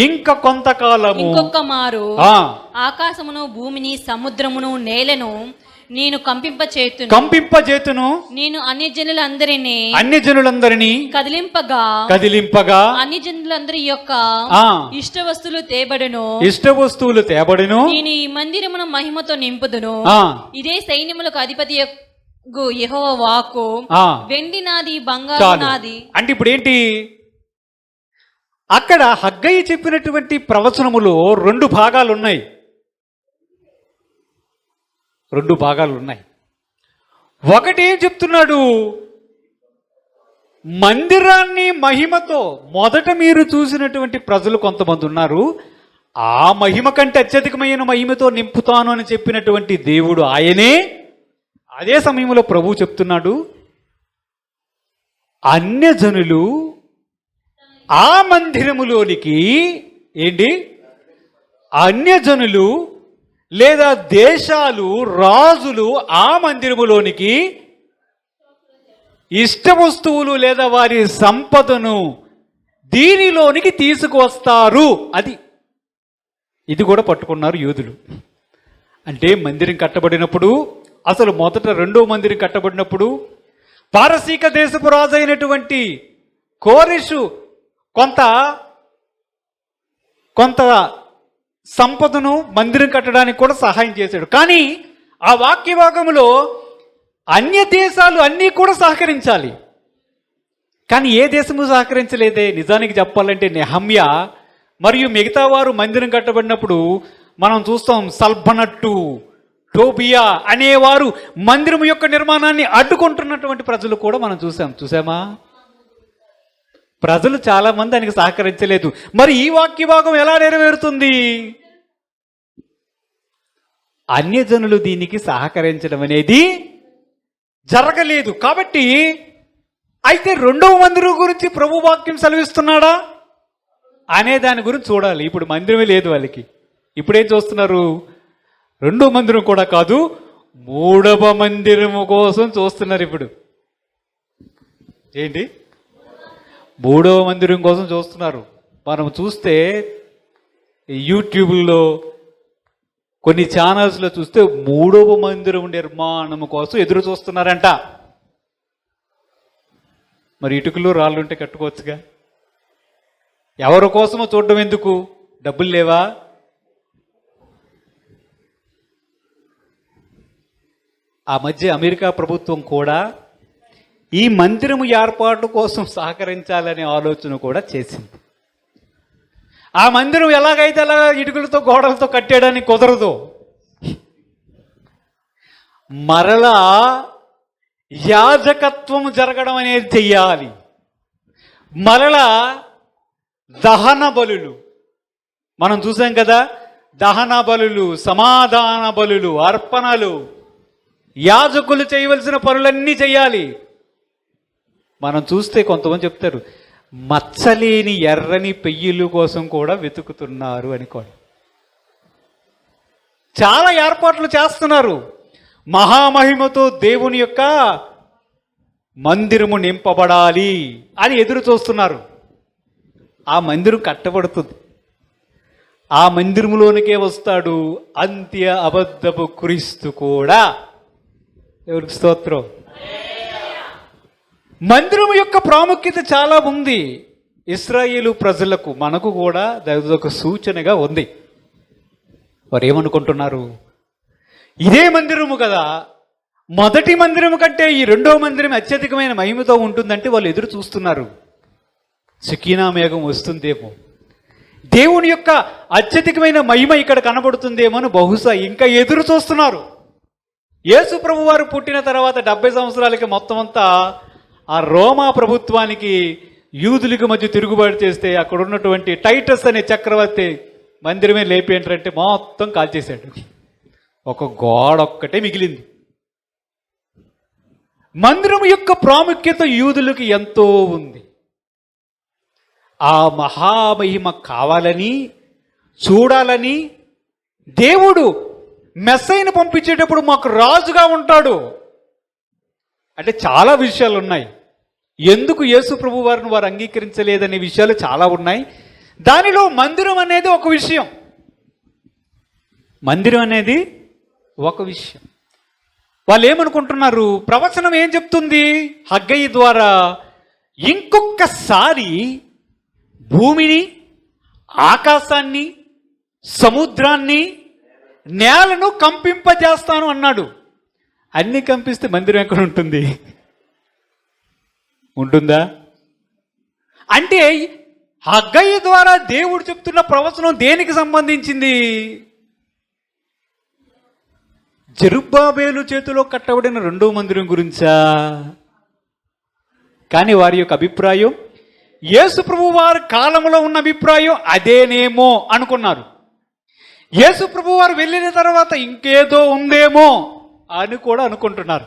ఇంకా కొంతకాలము ఇంకొక మారు ఆకాశమును భూమిని సముద్రమును నేలను నేను కంపింపచేతును. నేను అన్యజనులందరినీ కదిలింపగా అన్యజనులందరి యొక్క ఇష్టవస్తువులు తేబడును. నేను ఈ మందిరమును మహిమతో నింపుదును. ఇదే సైన్యములకు అధిపతి యెహోవా వాక్కు. వెండి నాది, బంగారు నాది. అంటే ఇప్పుడు ఏంటి? అక్కడ హగ్గయి చెప్పినటువంటి ప్రవచనములో 2 భాగాలు ఉన్నాయి. 2 భాగాలు ఉన్నాయి. ఒకటి ఏం చెప్తున్నాడు? మందిరాన్ని మహిమతో మొదట మీరు చూసినటువంటి ప్రజలు కొంతమంది ఉన్నారు, ఆ మహిమ కంటే అత్యధికమైన మహిమతో నింపుతాను అని చెప్పినటువంటి దేవుడు ఆయనే. అదే సమయంలో ప్రభువు చెప్తున్నాడు, అన్యజనులు ఆ మందిరములోనికి అన్యజనులు లేదా దేశాలు, రాజులు ఆ మందిరములోనికి ఇష్ట వస్తువులు లేదా వారి సంపదను దీనిలోనికి తీసుకువస్తారు. ఇది కూడా పట్టుకున్నారు యూదులు. అంటే మందిరం కట్టబడినప్పుడు, అసలు మొదట 2వ మందిరం కట్టబడినప్పుడు పారసీక దేశపు రాజు అయినటువంటి కోరెషు కొంత సంపదను మందిరం కట్టడానికి కూడా సహాయం చేశాడు. కానీ ఆ వాక్య భాగంలో అన్య దేశాలు అన్నీ కూడా సహకరించాలి, కానీ ఏ దేశము సహకరించలేదే. నిజానికి చెప్పాలంటే నెహమ్యా మరియు మిగతా వారు మందిరం కట్టబడినప్పుడు మనం చూస్తాం, సల్బనట్టు, టోబియా అనేవారు మందిరం యొక్క నిర్మాణాన్ని అడ్డుకుంటున్నటువంటి ప్రజలు కూడా మనం చూసామా? ప్రజలు చాలా మంది దానికి సహకరించలేదు. మరి ఈ వాక్య భాగం ఎలా నెరవేరుతుంది? అన్యజనులు దీనికి సహకరించడం అనేది జరగలేదు. కాబట్టి అయితే రెండవ మందిరం గురించి ప్రభు వాక్యం సెలవిస్తున్నాడా అనే దాని గురించి చూడాలి. ఇప్పుడు మందిరమే లేదు వాళ్ళకి. ఇప్పుడేం చూస్తున్నారు? రెండో మందిరం కూడా కాదు, మూడవ మందిరము కోసం చూస్తున్నారు. ఇప్పుడు ఏంటి? మూడవ మందిరం కోసం చూస్తున్నారు. మనం చూస్తే యూట్యూబ్లో కొన్ని ఛానల్స్లో చూస్తే మూడవ మందిరం నిర్మాణం కోసం ఎదురు చూస్తున్నారంట. మరి ఇటుకలు రాళ్ళు ఉంటే కట్టుకోవచ్చుగా. ఎవరి కోసమో చూడడం ఎందుకు? డబ్బులు లేవా? ఆ మధ్య అమెరికా ప్రభుత్వం కూడా ఈ మందిరము ఏర్పాటు కోసం సహకరించాలనే ఆలోచన కూడా చేసింది. ఆ మందిరం ఎలాగైతే అలా ఇటుకలతో గోడలతో కట్టేయడానికి కుదరదు. మరలా యాజకత్వం జరగడం అనేది చెయ్యాలి. మరలా దహన బలులు మనం చూసాం కదా, దహన బలులు, సమాధాన బలులు, అర్పణలు, యాజకులు చేయవలసిన పనులన్నీ చేయాలి. మనం చూస్తే కొంతమంది చెప్తారు మచ్చలేని ఎర్రని పెయ్యిలు కోసం కూడా వెతుకుతున్నారు అనుకోండి. చాలా ఏర్పాట్లు చేస్తున్నారు. మహామహిమతో దేవుని యొక్క మందిరము నింపబడాలి అని ఎదురు చూస్తున్నారు. ఆ మందిరం కట్టబడుతుంది. ఆ మందిరములోనికే వస్తాడు అంత్య అబద్ధపు క్రీస్తు కూడా. ఎవరికి స్తోత్రం. మందిరం యొక్క ప్రాముఖ్యత చాలా ఉంది. ఇశ్రాయేలు ప్రజలకు, మనకు కూడా ఒక సూచనగా ఉంది. వారు ఏమనుకుంటున్నారు? ఇదే మందిరము కదా, మొదటి మందిరము కంటే ఈ రెండో మందిరం అత్యధికమైన మహిమతో ఉంటుందంటే వాళ్ళు ఎదురు చూస్తున్నారు. సుకీనా మేఘం వస్తుందేమో, దేవుని యొక్క అత్యధికమైన మహిమ ఇక్కడ కనబడుతుందేమో అని బహుశా ఇంకా ఎదురు చూస్తున్నారు. యేసు ప్రభు వారు పుట్టిన తర్వాత 70 సంవత్సరాలకి మొత్తం అంతా ఆ రోమా ప్రభుత్వానికి యూదులకు మధ్య తిరుగుబాటు చేస్తే అక్కడ ఉన్నటువంటి టైటస్ అనే చక్రవర్తి మందిరమే లేపేంటంటే మొత్తం కాల్చేశాడు. ఒక గోడ ఒక్కటే మిగిలింది. మందిరం యొక్క ప్రాముఖ్యత యూదులకు ఎంతో ఉంది. ఆ మహామహిమ కావాలని, చూడాలని దేవుడు మెస్సైని పంపించేటప్పుడు మాకు రాజుగా ఉంటాడు అంటే చాలా విషయాలు ఉన్నాయి. ఎందుకు యేసు ప్రభు వారిని వారు అంగీకరించలేదనే విషయాలు చాలా ఉన్నాయి. దానిలో మందిరం అనేది ఒక విషయం. మందిరం అనేది ఒక విషయం. వాళ్ళు ఏమనుకుంటున్నారు? ప్రవచనం ఏం చెప్తుంది? హగ్గయి ద్వారా ఇంకొకసారి భూమిని, ఆకాశాన్ని, సముద్రాన్ని, నేలను కంపింపజేస్తాను అన్నాడు. అన్ని కంపిస్తే మందిరం ఎక్కడ ఉంటుంది? ఉంటుందా? అంటే హగ్గయి ద్వారా దేవుడు చెప్తున్న ప్రవచనం దేనికి సంబంధించింది? జెరుబ్బాబేలు చేతిలో కట్టబడిన రెండో మందిరం గురించా? కానీ వారి యొక్క అభిప్రాయం, యేసు ప్రభు వారి కాలంలో ఉన్న అభిప్రాయం అదేనేమో అనుకున్నారు. యేసు ప్రభు వారు వెళ్ళిన తర్వాత ఇంకేదో ఉందేమో అని కూడా అనుకుంటున్నారు.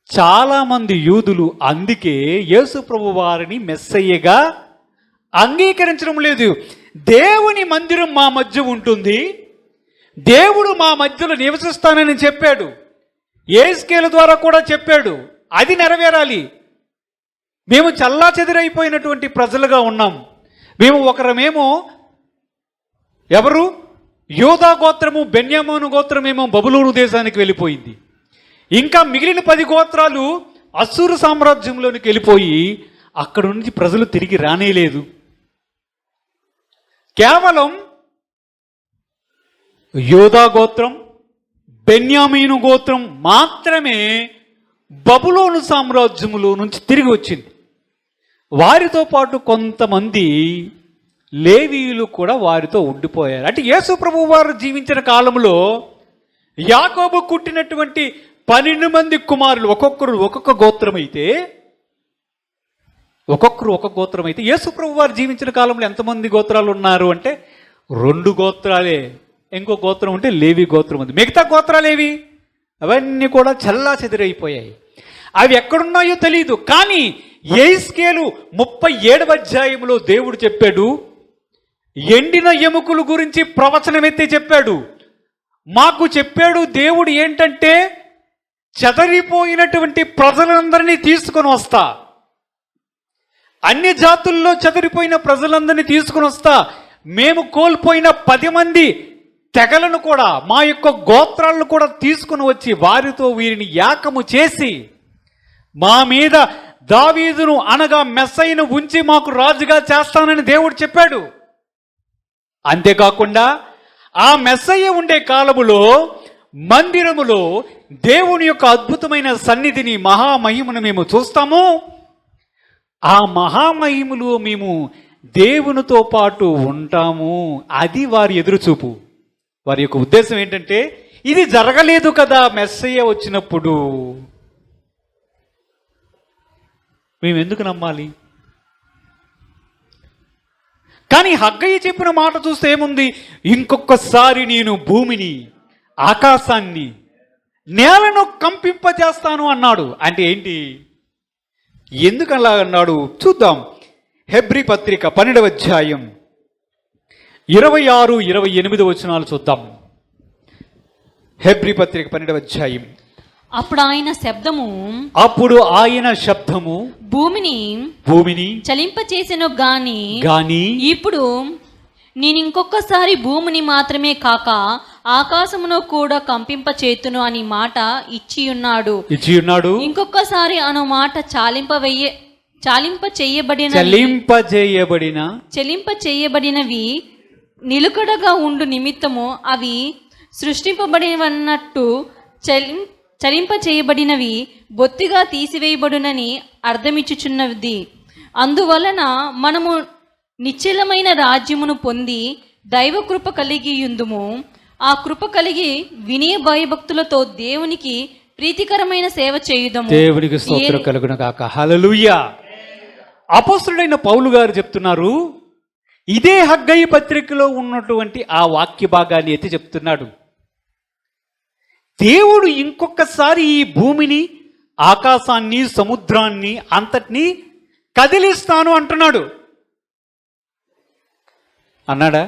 చాలామంది యూదులు అందుకే యేసు ప్రభు వారిని మెస్సయ్యగా అంగీకరించడం లేదు. దేవుని మందిరం మా మధ్య ఉంటుంది, దేవుడు మా మధ్యలో నివసిస్తానని చెప్పాడు. యేస్కేలు ద్వారా కూడా చెప్పాడు. అది నెరవేరాలి. మేము చల్లాచెదిరైపోయినటువంటి ప్రజలుగా ఉన్నాం. మేము ఒకరమేమో ఎవరు? యూదా గోత్రము, బెన్యామీను గోత్రమేమో బబులోను దేశానికి వెళ్ళిపోయింది. ఇంకా మిగిలిన 10 గోత్రాలు అస్సూరు సామ్రాజ్యంలోనికి వెళ్ళిపోయి అక్కడ నుంచి ప్రజలు తిరిగి రానేలేదు. కేవలం యూదా గోత్రం, బెన్యామీను గోత్రం మాత్రమే బబులోను సామ్రాజ్యములో నుంచి తిరిగి వచ్చింది. వారితో పాటు కొంతమంది లేవీయులు కూడా వారితో ఉండిపోయారు. అంటే యేసు ప్రభు వారు జీవించిన కాలంలో యాకోబు కుట్టినటువంటి 12 మంది కుమారులు ఒక్కొక్కరు ఒక్కొక్క గోత్రం అయితే, యేసు ప్రభు వారు జీవించిన కాలంలో ఎంతమంది గోత్రాలు ఉన్నారు అంటే 2 గోత్రాలే. ఇంకో గోత్రం ఉంటే లేవి గోత్రం ఉంది. మిగతా గోత్రాలేవి అవన్నీ కూడా చల్లా చెదిరైపోయాయి. అవి ఎక్కడున్నాయో తెలియదు. కానీ యెహెజ్కేలు 37వ అధ్యాయంలో దేవుడు చెప్పాడు, ఎండిన ఎముకల గురించి ప్రవచనం ఎత్తి చెప్పాడు. మాకు చెప్పాడు దేవుడు ఏంటంటే, చెదరిపోయినటువంటి ప్రజలందరినీ తీసుకొని వస్తా, అన్ని జాతుల్లో చెదరిపోయిన ప్రజలందరినీ తీసుకొని వస్తా, మేము కోల్పోయిన 10 మంది తెగలను కూడా, మా యొక్క గోత్రాలను కూడా తీసుకుని వచ్చి వారితో వీరిని ఏకము చేసి మా మీద దావీదును అనగా మెస్సయ్యను ఉంచి మాకు రాజుగా చేస్తానని దేవుడు చెప్పాడు. అంతేకాకుండా ఆ మెస్సయ్య ఉండే కాలములో మందిరములో దేవుని యొక్క అద్భుతమైన సన్నిధిని, మహామహిమను మేము చూస్తాము. ఆ మహామహిమలో మేము దేవునితో పాటు ఉంటాము. అది వారి ఎదురుచూపు. వారి యొక్క ఉద్దేశం ఏంటంటే, ఇది జరగలేదు కదా మెస్సయ్య వచ్చినప్పుడు, మేము ఎందుకు నమ్మాలి? కానీ హగ్గయ్య చెప్పిన మాట చూస్తే ఏముంది? ఇంకొకసారి నేను భూమిని, ఆకాశాన్ని, నేలను కంపింపజేస్తాను అన్నాడు. అంటే ఏంటి? ఎందుకు అలా అన్నాడు చూద్దాం. హెబ్రీ పత్రిక 12వ అధ్యాయం 26, 28 వచనాలు చూద్దాం. హెబ్రీ పత్రిక 12వ అధ్యాయం. అప్పుడు ఆయన శబ్దము భూమిని చలింపచేసెను గాని ఇప్పుడు నేను ఇంకొకసారి భూమిని మాత్రమే కాక ఆకాశమును కూడా కంపింపచేతును అని మాట ఇచ్చి ఉన్నాడు. ఇంకొకసారి అను మాట చెలింప చేయబడినవి నిలుకడగా ఉండు నిమిత్తము అవి సృష్టింపబడినట్టు చలింప చేయబడినవి బొత్తిగా తీసివేయబడునని అర్థమిచ్చుచున్నది. అందువలన మనము నిశ్చలమైన రాజ్యమును పొంది దైవ కృప కలిగి యుందుము. ఆ కృప కలిగి వినయ భయభక్తులతో దేవునికి ప్రీతికరమైన సేవ చేయుదము. దేవునికి స్తోత్రం కలుగును గాక. హల్లెలూయా. అపోస్తలుడైన పౌలు గారు చెప్తున్నారు, ఇదే హగ్గయి పత్రికలో ఉన్నటువంటి ఆ వాక్య భాగాన్ని ఎత్తి చెప్తున్నాడు. దేవుడు ఇంకొకసారి ఈ భూమిని, ఆకాశాన్ని, సముద్రాన్ని అంతటినీ కదిలిస్తాను అంటున్నాడు. అన్నాడా?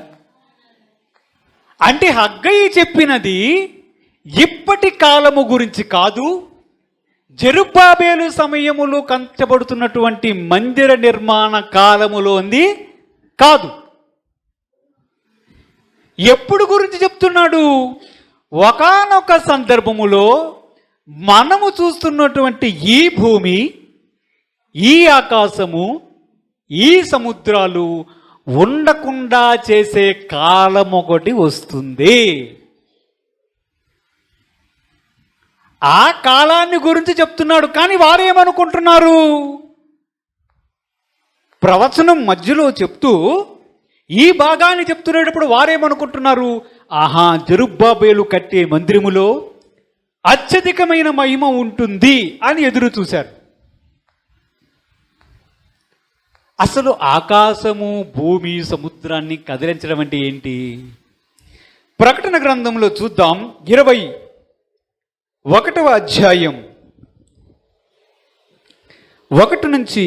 అంటే హగ్గయి చెప్పినది ఇప్పటి కాలము గురించి కాదు, జెరుబ్బాబేలు సమయములో కంచబడుతున్నటువంటి మందిర నిర్మాణ కాలములోంది కాదు. ఎప్పుడు గురించి చెప్తున్నాడు? ఒకానొక సందర్భములో మనము చూస్తున్నటువంటి ఈ భూమి, ఈ ఆకాశము, ఈ సముద్రాలు ఉండకుండా చేసే కాలం ఒకటి వస్తుంది. ఆ కాలాన్ని గురించి చెప్తున్నాడు. కానీ వారేమనుకుంటున్నారు? ప్రవచనం మధ్యలో చెప్తూ ఈ భాగాన్ని చెప్తున్నప్పుడు వారేమనుకుంటున్నారు? ఆహా, జెరుబ్బాబేలు కట్టే మందిరములో అత్యధికమైన మహిమ ఉంటుంది అని ఎదురు చూశారు. అసలు ఆకాశము, భూమి, సముద్రాన్ని కదిలించడం అంటే ఏంటి? ప్రకటన గ్రంథంలో చూద్దాం. 21వ అధ్యాయం 1 నుంచి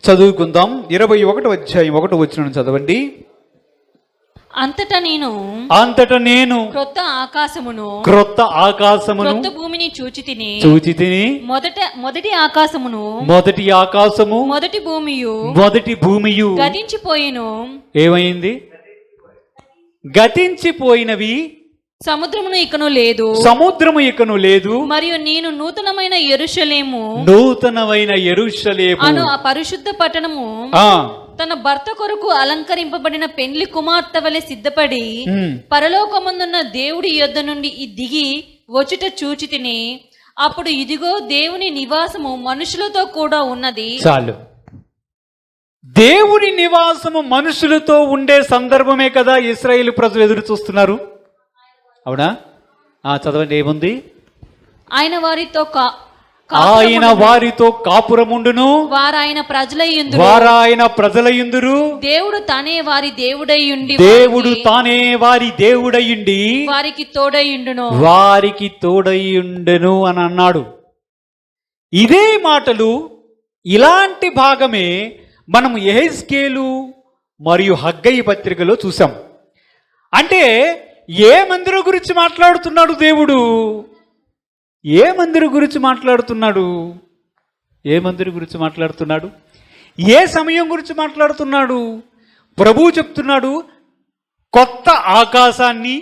చదువుకుందాం. 21వ అధ్యాయం 1వ వచనం చదవండి. అంతటా నేను క్రొత్త ఆకాశమును క్రొత్త భూమిని చూచి తిని మొదటి ఆకాశము మొదటి భూమియు గతించిపోయెను. ఏమైంది? గతించిపోయినవి. సముద్రము ఇకను లేదు. మరియు నేను నూతనమైన యెరూషలేము అను ఆ పరిశుద్ధ పట్టణము తన భర్త కొరకు అలంకరింపబడిన పెండ్లి కుమార్తె వలె సిద్ధపడి పరలోకమందున్న దేవుడి యొద్ద నుండి దిగి వచ్చుట చూచి తిని, అప్పుడు ఇదిగో దేవుని నివాసము మనుషులతో కూడా ఉన్నది. చాలు. దేవుని నివాసము మనుషులతో ఉండే సందర్భమే కదా ఇశ్రాయేలు ప్రజలు ఎదురు చూస్తున్నారు. అవునా? చదవండి, ఏముంది? ఆయన ఆయన వారితో కాపురముండును, వారాయన ప్రజలయ్యుందురు. వారాయన ప్రజలయుందురు. దేవుడు తానే వారి దేవుడయ్యుండి, దేవుడు తానే వారి దేవుడయ్యుండి వారికి తోడయ్యుండును. వారికి తోడయ్యుండెను అని అన్నాడు. ఇదే మాటలు, ఇలాంటి భాగమే మనం యెహెజ్కేలు మరియు హగ్గయి పత్రికలో చూసాం. అంటే ఏ మందిరం గురించి మాట్లాడుతున్నాడు దేవుడు? ఏ మందిరం గురించి మాట్లాడుతున్నాడు? ఏ మందిరం గురించి మాట్లాడుతున్నాడు? ఏ సమయం గురించి మాట్లాడుతున్నాడు? ప్రభువు చెప్తున్నాడు, కొత్త ఆకాశాన్ని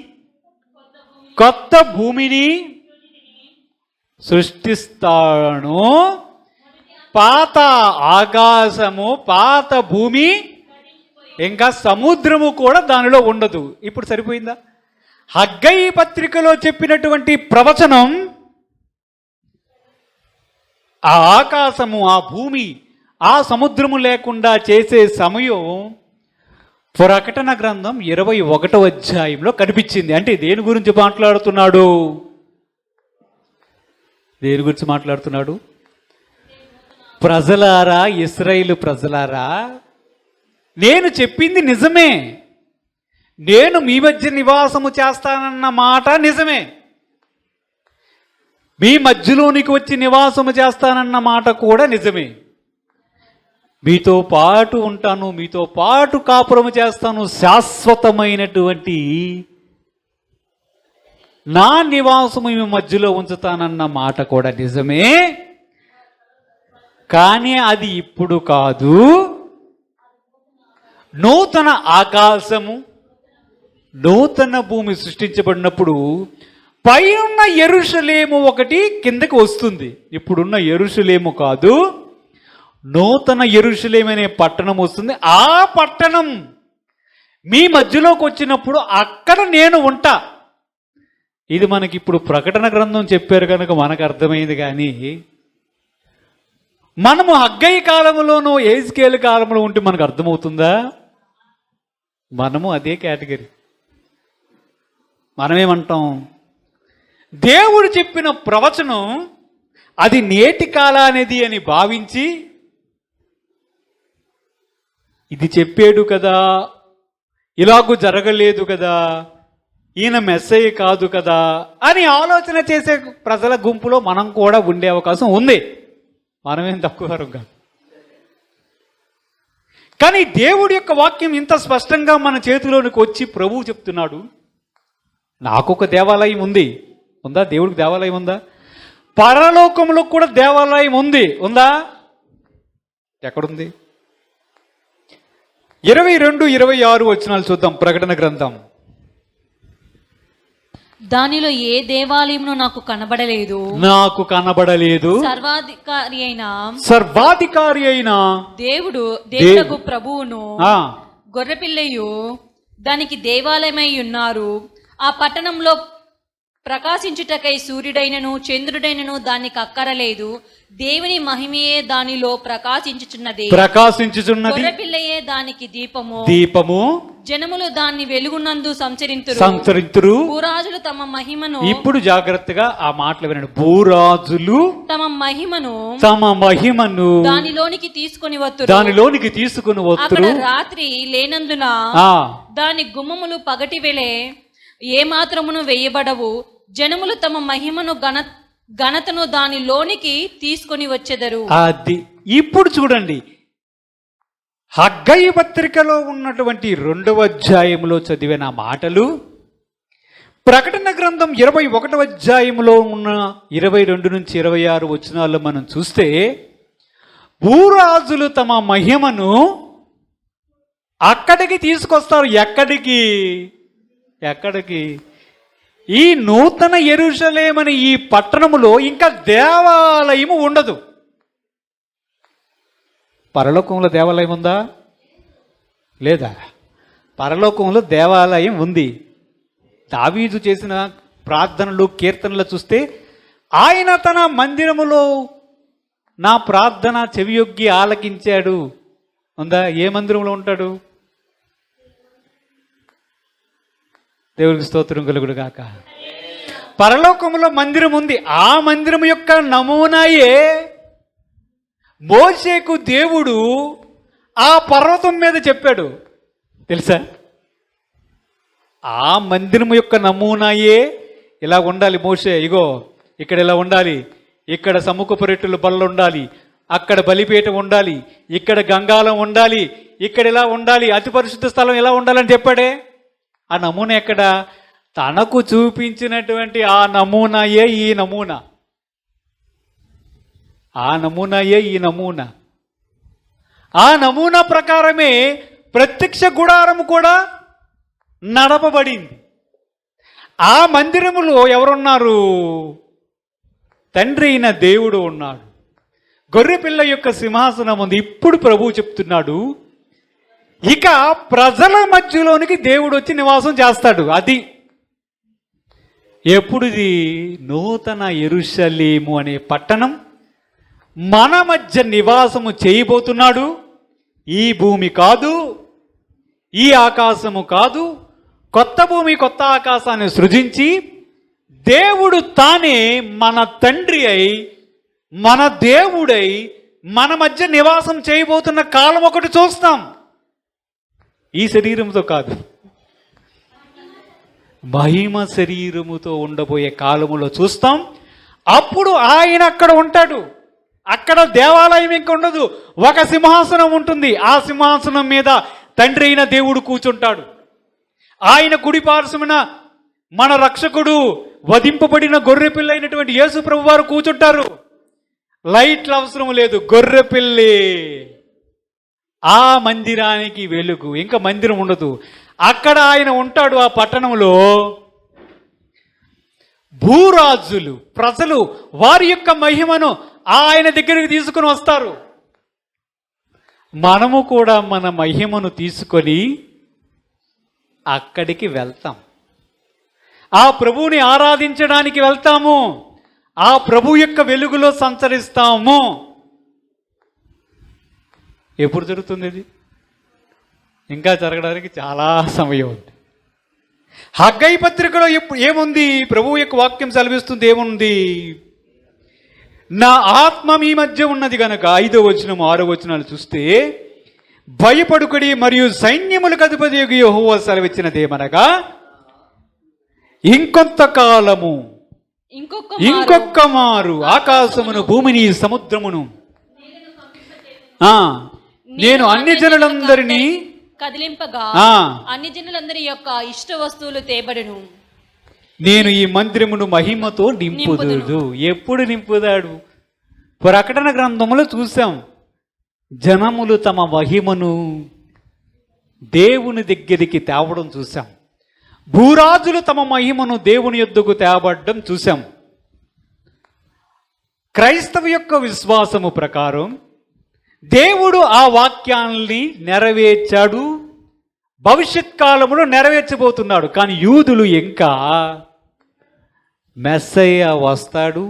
కొత్త భూమిని సృష్టిస్తాను. పాత ఆకాశము పాత భూమి ఇంకా సముద్రము కూడా దానిలో ఉండదు. ఇప్పుడు సరిపోయిందా? హగ్గయి పత్రికలో చెప్పినటువంటి ప్రవచనం ఆ ఆకాశము, ఆ భూమి, ఆ సముద్రము లేకుండా చేసే సమయం ప్రకటన గ్రంథం 21వ అధ్యాయంలో కనిపించింది. అంటే దేని గురించి మాట్లాడుతున్నాడు? దేని గురించి మాట్లాడుతున్నాడు? ప్రజలారా, ఇశ్రాయేలు ప్రజలారా, నేను చెప్పింది నిజమే. నేను మీ మధ్య నివాసము చేస్తానన్న మాట నిజమే. మీ మధ్యలోనికి వచ్చి నివాసము చేస్తానన్న మాట కూడా నిజమే. మీతో పాటు ఉంటాను, మీతో పాటు కాపురము చేస్తాను, శాశ్వతమైనటువంటి నా నివాసము మీ మధ్యలో ఉంచుతానన్న మాట కూడా నిజమే. కానీ అది ఇప్పుడు కాదు. నూతన ఆకాశము, నూతన భూమి సృష్టించబడినప్పుడు పైనున్న యెరూషలేము ఒకటి కిందకి వస్తుంది. ఇప్పుడున్న యెరూషలేము కాదు, నూతన యెరూషలేము అనే పట్టణం వస్తుంది. ఆ పట్టణం మీ మధ్యలోకి వచ్చినప్పుడు అక్కడ నేను ఉంటా. ఇది మనకి ఇప్పుడు ప్రకటన గ్రంథం చెప్పారు కనుక మనకు అర్థమైంది. కానీ మనము హగ్గయి కాలంలోనూ యెహెజ్కేలు కాలంలో ఉంటే మనకు అర్థమవుతుందా? మనము అదే కేటగిరీ. మనమేమంటాం? దేవుడు చెప్పిన ప్రవచనం అది నేటి కాలానిది అని భావించి, ఇది చెప్పాడు కదా, ఇలాగూ జరగలేదు కదా, ఈయన మెస్సయ్య కాదు కదా అని ఆలోచన చేసే ప్రజల గుంపులో మనం కూడా ఉండే అవకాశం ఉంది. మనమేం తక్కువ కాదు. కానీ దేవుడి యొక్క వాక్యం ఇంత స్పష్టంగా మన చేతిలోనికి వచ్చి ప్రభువు చెప్తున్నాడు, నాకు ఒక దేవాలయం ఉంది. ఉందా? దేవుడికి దేవాలయం ఉందా? పరలోకంలో కూడా దేవాలయం ఉంది. ఉందా? ఎక్కడుంది? 22, 26 వచనాలు చూద్దాం. ప్రకటన గ్రంథం. దానిలో ఏ దేవాలయమును నాకు కనబడలేదు, నాకు కనబడలేదు. సర్వాధికారి అయిన దేవుడు ప్రభువును గొర్రెపిల్లయు దానికి దేవాలయమై ఉన్నారు. ఆ పట్టణంలో ప్రకాశించుటకై సూర్యుడైనను చంద్రుడైనను దానికి అక్కరలేదు. దేవుని మహిమయే దానిలో ప్రకాశించుచున్నది. గొర్రెపిల్లయే దానికి దీపము. జనములు దాన్ని వెలుగునందు సంచరింతురు. భూరాజులు తమ మహిమను, ఇప్పుడు జాగ్రత్తగా ఆ మాటలు వినండి. భూరాజులు తమ మహిమను దానిలోనికి తీసుకొని వత్తురు. అక్కడ రాత్రి లేనందున దాని గుమ్మములు పగటి వేళ ఏ మాత్రమును వేయబడవు. జనములు తమ మహిమను ఘనతను దానిలోనికి తీసుకొని వచ్చెదరు. అది ఇప్పుడు చూడండి, హగ్గయి పత్రికలో ఉన్నటువంటి 2వ అధ్యాయంలో చదివిన మాటలు ప్రకటన గ్రంథం 21వ అధ్యాయంలో ఉన్న 22 నుంచి 26 వచనాల్లో మనం చూస్తే, భూరాజులు తమ మహిమను అక్కడికి తీసుకొస్తారు. ఎక్కడికి? ఈ నూతన యెరూషలేమని ఈ పట్టణములో ఇంకా దేవాలయము ఉండదు. పరలోకంలో దేవాలయం ఉందా? లేదా? పరలోకంలో దేవాలయం ఉంది. దావీదు చేసిన ప్రార్థనలు, కీర్తనలు చూస్తే ఆయన తన మందిరములో నా ప్రార్థన చెవియొగ్గి ఆలకించాడు. ఉందా? ఏ మందిరంలో ఉంటాడు? దేవుడికి స్తోత్రం కలుగును గాక. పరలోకంలో మందిరం ఉంది. ఆ మందిరం యొక్క నమూనాయే మోషేకు దేవుడు ఆ పర్వతం మీద చెప్పాడు, తెలుసా? ఆ మందిరం యొక్క నమూనాయే ఇలా ఉండాలి మోషే, ఇగో ఇక్కడ ఇలా ఉండాలి, ఇక్కడ సముఖపు రొట్టెల బల్ల ఉండాలి, అక్కడ బలిపీఠం ఉండాలి, ఇక్కడ గంగాలం ఉండాలి, ఇక్కడ ఇలా ఉండాలి, అతి పరిశుద్ధ స్థలం ఇలా ఉండాలని చెప్పాడే. ఆ నమూనా ఎక్కడ? తనకు చూపించినటువంటి ఆ నమూనాయే ఈ నమూనా. ఆ నమూనాయే ఈ నమూనా. ఆ నమూనా ప్రకారమే ప్రత్యక్ష గుడారము కూడా నడపబడింది. ఆ మందిరములో ఎవరున్నారు? తండ్రి అయిన దేవుడు ఉన్నాడు. గొర్రెపిల్ల యొక్క సింహాసనం ఉంది. ఇప్పుడు ప్రభువు చెప్తున్నాడు, ఇక ప్రజల మధ్యలోనికి దేవుడు వచ్చి నివాసం చేస్తాడు. అది ఎప్పుడుది? నూతన యెరూషలేము అనే పట్టణం మన మధ్య నివాసము చేయబోతున్నాడు. ఈ భూమి కాదు, ఈ ఆకాశము కాదు, కొత్త భూమి కొత్త ఆకాశాన్ని సృజించి దేవుడు తానే మన తండ్రి అయి మన దేవుడై మన మధ్య నివాసం చేయబోతున్న కాలం ఒకటి చూస్తాం. ఈ శరీరంతో కాదు, మహిమ శరీరముతో ఉండబోయే కాలములో చూస్తాం. అప్పుడు ఆయన అక్కడ ఉంటాడు. అక్కడ దేవాలయం ఇంక ఉండదు, ఒక సింహాసనం ఉంటుంది. ఆ సింహాసనం మీద తండ్రి అయిన దేవుడు కూర్చుంటాడు. ఆయన కుడి పార్శ్వమున మన రక్షకుడు వధింపబడిన గొర్రెపిల్ల అయినటువంటి యేసు ప్రభు వారు కూర్చుంటారు. లైట్లు అవసరం లేదు, గొర్రెపిల్లి ఆ మందిరానికి వెలుగు. ఇంకా మందిరం ఉండదు, అక్కడ ఆయన ఉంటాడు. ఆ పట్టణంలో భూరాజులు ప్రజలు వారి యొక్క మహిమను ఆయన దగ్గరికి తీసుకుని వస్తారు. మనము కూడా మన మహిమను తీసుకొని అక్కడికి వెళ్తాం. ఆ ప్రభువుని ఆరాధించడానికి వెళ్తాము. ఆ ప్రభు యొక్క వెలుగులో సంచరిస్తాము. ఎప్పుడు జరుగుతుంది ఇది? ఇంకా జరగడానికి చాలా సమయం ఉంది. హగ్గయి పత్రికలో ఏముంది? ప్రభువు యొక్క వాక్యం సెలవిస్తుంది. ఏముంది? నా ఆత్మ మీ మధ్య ఉన్నది కనుక 5వ వచనం 6వ వచనాలు చూస్తే, భయపడుకుడి మరియు సైన్యములకు అధిపతియగు యెహోవా సెలవిచ్చినదేమనగా, ఇంకొంతకాలము ఇంకొక మారు ఆకాశమును భూమిని సముద్రమును నేను అన్ని జనులందరినీ కదిలింపగా అన్ని జనులందరి యొక్క ఇష్ట వస్తువులు తేబడును. నేను ఈ మందిరమును మహిమతో నింపుదుడు. ఎప్పుడు నింపుదాడు? ప్రకటన గ్రంథములో చూసాం. జనములు తమ మహిమను దేవుని దగ్గరికి తేవడం చూసాం. భూరాజులు తమ మహిమను దేవుని యొద్దకు తేబడ్డం చూసాం. క్రైస్తవ యొక్క విశ్వాసము ప్రకారం దేవుడు ఆ వాక్యాన్ని నెరవేర్చాడు, భవిష్యత్ కాలంలో నెరవేర్చబోతున్నాడు. కానీ యూదులు ఇంకా మెస్సయ్య వస్తాడు,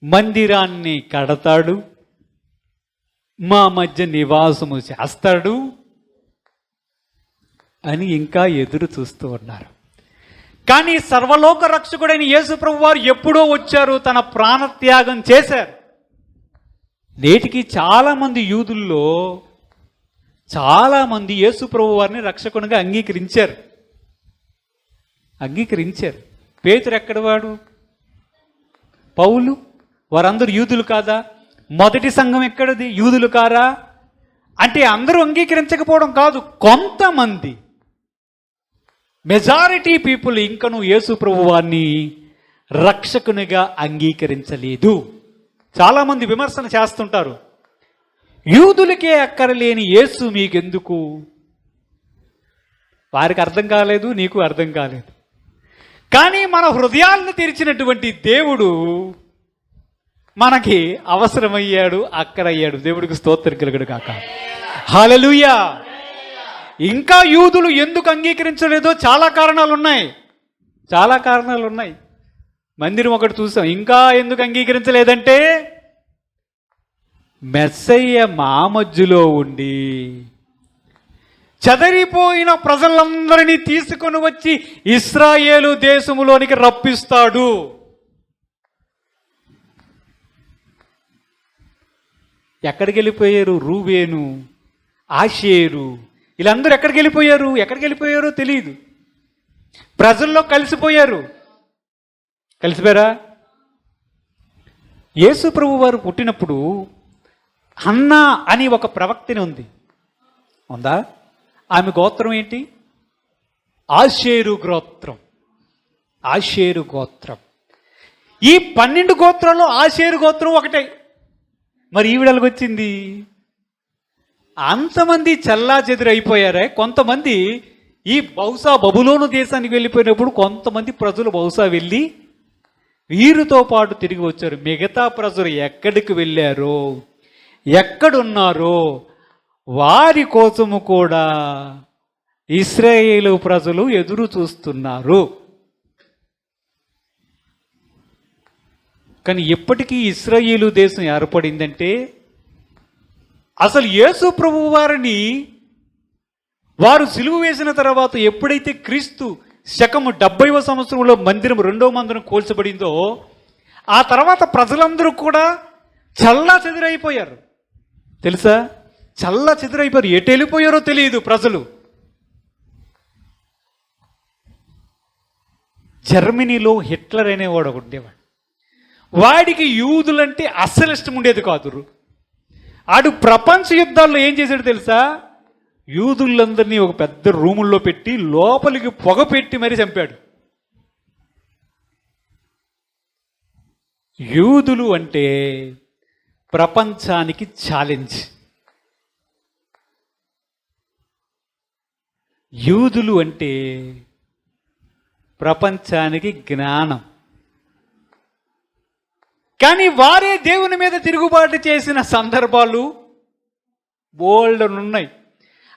మందిరాన్ని కడతాడు, మా మధ్య నివాసము చేస్తాడు అని ఇంకా ఎదురు చూస్తూ ఉన్నారు. కానీ సర్వలోక రక్షకుడైన యేసు ప్రభు వారు ఎప్పుడో వచ్చారు, తన ప్రాణత్యాగం చేశారు. నేటికి చాలామంది యూదుల్లో చాలామంది యేసు ప్రభు వారిని రక్షకునిగా అంగీకరించారు. పేతురు ఎక్కడవాడు? పౌలు వారందరూ యూదులు కాదా? మొదటి సంఘం ఎక్కడది? యూదులు కారా? అంటే అందరూ అంగీకరించకపోవడం కాదు, కొంతమంది మెజారిటీ పీపుల్ ఇంకను యేసు ప్రభు వారిని రక్షకునిగా అంగీకరించలేదు. చాలామంది విమర్శన చేస్తుంటారు, యూదులకే అక్కరలేని యేసు మీకెందుకు? వారికి అర్థం కాలేదు, నీకు అర్థం కాలేదు. కానీ మన హృదయాలను తెరిచినటువంటి దేవుడు మనకి అవసరమయ్యాడు, అక్కరయ్యాడు. దేవుడికి స్తోత్రం కలుగును కాక. హల్లెలూయా. ఇంకా యూదులు ఎందుకు అంగీకరించలేదో చాలా కారణాలు ఉన్నాయి. మందిరం ఒకటి చూసాం. ఇంకా ఎందుకు అంగీకరించలేదంటే, మెస్సయ్య మా మధ్యలో ఉండి చెదరిపోయిన ప్రజలందరినీ తీసుకొని వచ్చి ఇశ్రాయేలు దేశములోనికి రప్పిస్తాడు. ఎక్కడికి వెళ్ళిపోయారు? రూబేను, ఆషేరు, వీళ్ళందరూ ఎక్కడికి వెళ్ళిపోయారో తెలియదు. ప్రజల్లో కలిసిపోయారు. కలిసిపోయారా? యేసు ప్రభు వారు పుట్టినప్పుడు హన్నా అని ఒక ప్రవక్తని ఉందా? ఆమె గోత్రం ఏంటి? ఆషేరు గోత్రం. ఆషేరు గోత్రం. ఈ 12 గోత్రాల్లో ఆషేరు గోత్రం ఒకటే. మరి ఈవిడలకు వచ్చింది. అంతమంది చల్లా చెదురైపోయారే. కొంతమంది ఈ బహుశా బబులోను దేశానికి వెళ్ళిపోయినప్పుడు కొంతమంది ప్రజలు బహుశా వెళ్ళి వీరితో పాటు తిరిగి వచ్చారు. మిగతా ప్రజలు ఎక్కడికి వెళ్ళారో, ఎక్కడున్నారో వారి కోసము కూడా ఇశ్రాయేలు ప్రజలు ఎదురు చూస్తున్నారు. కానీ ఎప్పటికీ ఇశ్రాయేలు దేశం ఏర్పడిందంటే అసలు యేసు ప్రభువు వారిని వారు సిలువ వేసిన తర్వాత ఎప్పుడైతే క్రీస్తు శకము 70వ సంవత్సరంలో మందిరం, 2వ మందిరం కూల్చబడిందో ఆ తర్వాత ప్రజలందరూ కూడా చల్లా చెదిరైపోయారు. తెలుసా? చల్లా చెదిరైపోయారు. ఎటు వెళ్ళిపోయారో తెలియదు ప్రజలు. జర్మనీలో హిట్లర్ అనేవాడు ఒకడు ఉండేవాడు. వాడికి యూదులంటే అస్సలు ఇష్టం ఉండేది కాదు. ఆడు ప్రపంచ యుద్ధాల్లో ఏం చేశాడు తెలుసా? యూదులందరినీ ఒక పెద్ద రూముల్లో పెట్టి లోపలికి పొగ పెట్టి మరీ చంపాడు. యూదులు అంటే ప్రపంచానికి ఛాలెంజ్. యూదులు అంటే ప్రపంచానికి జ్ఞానం. కానీ వారే దేవుని మీద తిరుగుబాటు చేసిన సందర్భాలు బోల్డ్ ఉన్నాయి.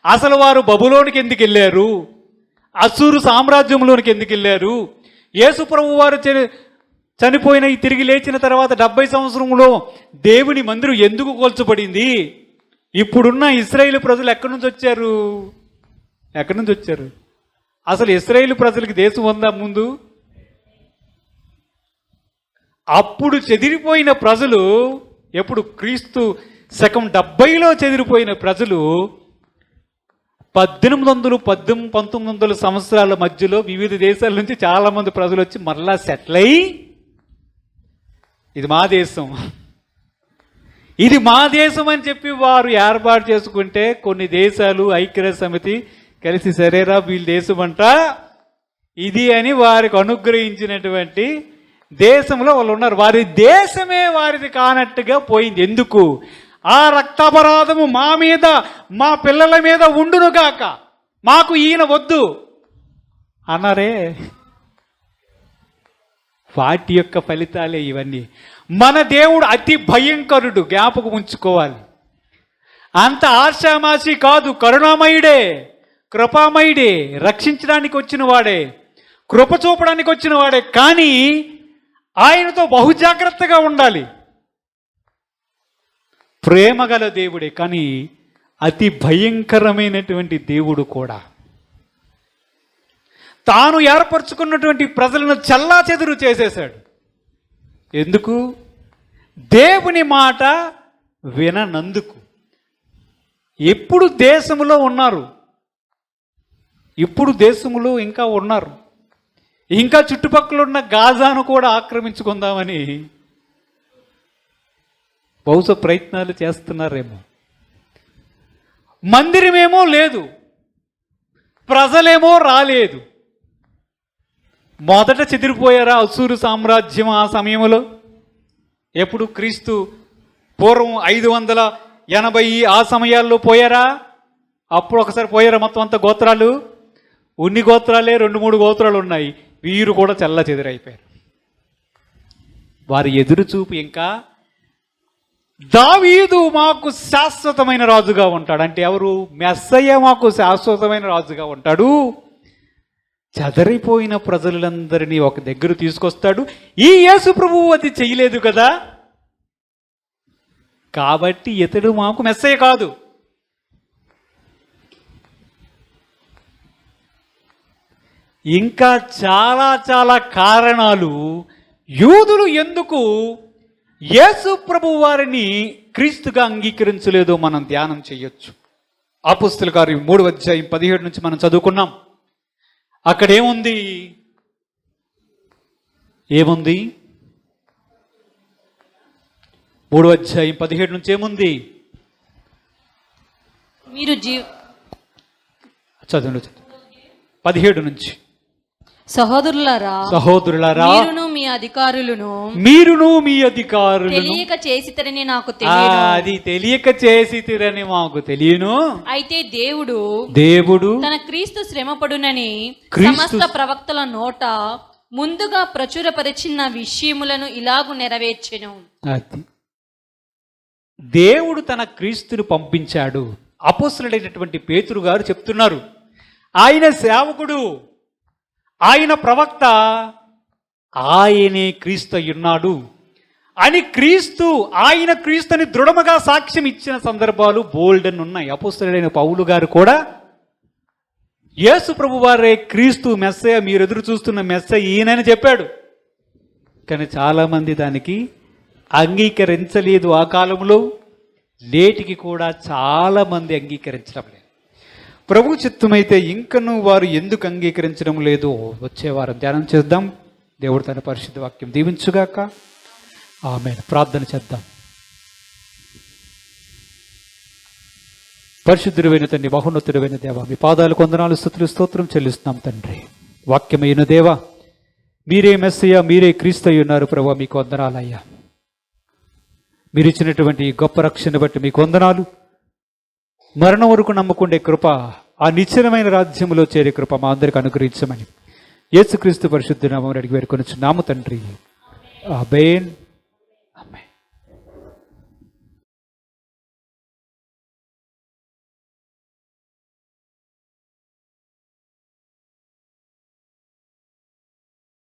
అసలు వారు బబులోనికి ఎందుకు వెళ్ళారు? అస్సూరు సామ్రాజ్యంలోనికి ఎందుకు వెళ్ళారు? యేసు ప్రభు వారు చనిపోయిన తిరిగి లేచిన తర్వాత 70 సంవత్సరంలో దేవుని మందిరం ఎందుకు కూల్చబడింది? ఇప్పుడున్న ఇశ్రాయేలు ప్రజలు ఎక్కడి నుంచి వచ్చారు? అసలు ఇశ్రాయేలు ప్రజలకి దేశం ఉందా ముందు? అప్పుడు చెదిరిపోయిన ప్రజలు, ఎప్పుడు క్రీస్తు శకం 70లో చెదిరిపోయిన ప్రజలు 1800, 1900 సంవత్సరాల మధ్యలో వివిధ దేశాల నుంచి చాలామంది ప్రజలు వచ్చి మరలా సెటిల్ అయ్యి ఇది మా దేశం అని చెప్పి వారు ఏర్పాటు చేసుకుంటే కొన్ని దేశాలు ఐక్యరాజ్య సమితి కలిసి సరేరా వీళ్ళ దేశం అంట ఇది అని వారికి అనుగ్రహించినటువంటి దేశంలో వాళ్ళు ఉన్నారు. వారి దేశమే వారిది కానట్టుగా పోయింది. ఎందుకు? ఆ రక్తాపరాధము మా మీద, మా పిల్లల మీద ఉండునుగాక, మాకు ఈయన వద్దు అన్నారే. వాటి యొక్క ఫలితాలే ఇవన్నీ. మన దేవుడు అతి భయంకరుడు, జ్ఞాపకం ఉంచుకోవాలి. అంత ఆశామాసి కాదు, కరుణామయుడే, కృపామయుడే, రక్షించడానికి వచ్చిన వాడే, కృప చూపడానికి వచ్చిన వాడే. కానీ ఆయనతో బహుజాగ్రత్తగా ఉండాలి. ప్రేమగల దేవుడే, కానీ అతి భయంకరమైనటువంటి దేవుడు కూడా. తాను ఏర్పరచుకున్నటువంటి ప్రజలను చెల్లాచెదురు చేసేశాడు. ఎందుకు? దేవుని మాట విననందుకు. ఎప్పుడు దేశంలో ఉన్నారు, ఇప్పుడు దేశంలో ఇంకా ఉన్నారు. ఇంకా చుట్టుపక్కల ఉన్న గాజాను కూడా ఆక్రమించుకుందామని బహుశా ప్రయత్నాలు చేస్తున్నారేమో. మందిరమేమో లేదు, ప్రజలేమో రాలేదు. మొదట చెదిరిపోయారా అస్సూరు సామ్రాజ్యం ఆ సమయంలో? ఎప్పుడు? క్రీస్తు పూర్వం 580 ఆ సమయాల్లో పోయారా? అప్పుడు ఒకసారి పోయారా మొత్తం అంతా గోత్రాలు? ఉన్ని గోత్రాలే 2-3 గోత్రాలు ఉన్నాయి. వీరు కూడా చల్ల చెదిరైపోయారు. వారి ఎదురుచూపు ఇంకా దావీదు మాకు శాశ్వతమైన రాజుగా ఉంటాడు అంటే ఎవరు? మెస్సయ్య మాకు శాశ్వతమైన రాజుగా ఉంటాడు. చెదరిపోయిన ప్రజలందరినీ ఒక దగ్గర తీసుకొస్తాడు. ఈ యేసు ప్రభువు అది చేయలేదు కదా, కాబట్టి ఇతడు మాకు మెస్సయ్య కాదు. ఇంకా చాలా చాలా కారణాలు యూదులు ఎందుకు యేసు ప్రభు వారిని క్రీస్తుగా అంగీకరించలేదో మనం ధ్యానం చేయొచ్చు. అపోస్తలుల కార్యం 3వ అధ్యాయం 17 నుంచి మనం చదువుకున్నాం. అక్కడ ఏముంది? 3వ అధ్యాయం 17 నుంచి ఏముంది? మీరు చదువు 17 నుంచి. సహోదరులారా మీరును మీ అధికారులను తెలియక చేసితిరని నాకు తెలియను. అది తెలియక చేసితిరని మాకు తెలియను. అయితే దేవుడు తన క్రీస్తు శ్రమపడునని సమస్త ప్రవక్తల నోట ముందుగా ప్రచురపరిచిన విషయములను ఇలాగు నెరవేర్చెను. దేవుడు తన క్రీస్తును పంపించాడు. అపోస్తలుడైనటువంటి పేతురు గారు చెప్తున్నారు, ఆయన సేవకుడు, ఆయన ప్రవక్త, ఆయనే క్రీస్తు అయ్యున్నాడు అని ఆయన క్రీస్తుని దృఢముగా సాక్ష్యం ఇచ్చిన సందర్భాలు బోల్డెన్ ఉన్నాయి. అపోస్తలుడైన పౌలు గారు కూడా యేసు ప్రభు వారే క్రీస్తు మెస్సయ్య, మీరు ఎదురు చూస్తున్న మెస్సయ్య ఈయనని చెప్పాడు. కానీ చాలామంది దానికి అంగీకరించలేదు. ఆ కాలంలో నేటికి కూడా చాలామంది అంగీకరించడం లేదు. ప్రభు చిత్తమైతే ఇంకనూ వారు ఎందుకు అంగీకరించడం లేదు వచ్చే వారం ధ్యానం చేద్దాం. దేవుడు తన పరిశుద్ధ వాక్యం దీవించుగాక. ఆమేన్. ప్రార్థన చేద్దాం. పరిశుద్ధుడైన తండ్రి, మహోన్నతుడైన దేవ, మీ పాదాలకు వందనాలు, స్తుతులు, స్తోత్రం చెల్లిస్తున్నాం తండ్రి. వాక్యమైన దేవ, మీరే మెస్సయ్య, మీరే క్రీస్తు అయి ఉన్నారు ప్రభు. మీకు వందనాలయ్యా. మీరు ఇచ్చినటువంటి గొప్ప రక్షణ బట్టి మీకు వందనాలు. మరణం వరకు నమ్ముకుండే కృప, ఆ నిశ్చలమైన రాజ్యంలో చేరే కృప మా అందరికి అనుగ్రహించమని యేసుక్రీస్తు పరిశుద్ధ నామమున అడిగి వేడుకొనుచున్నాము తండ్రి. ఆమేన్.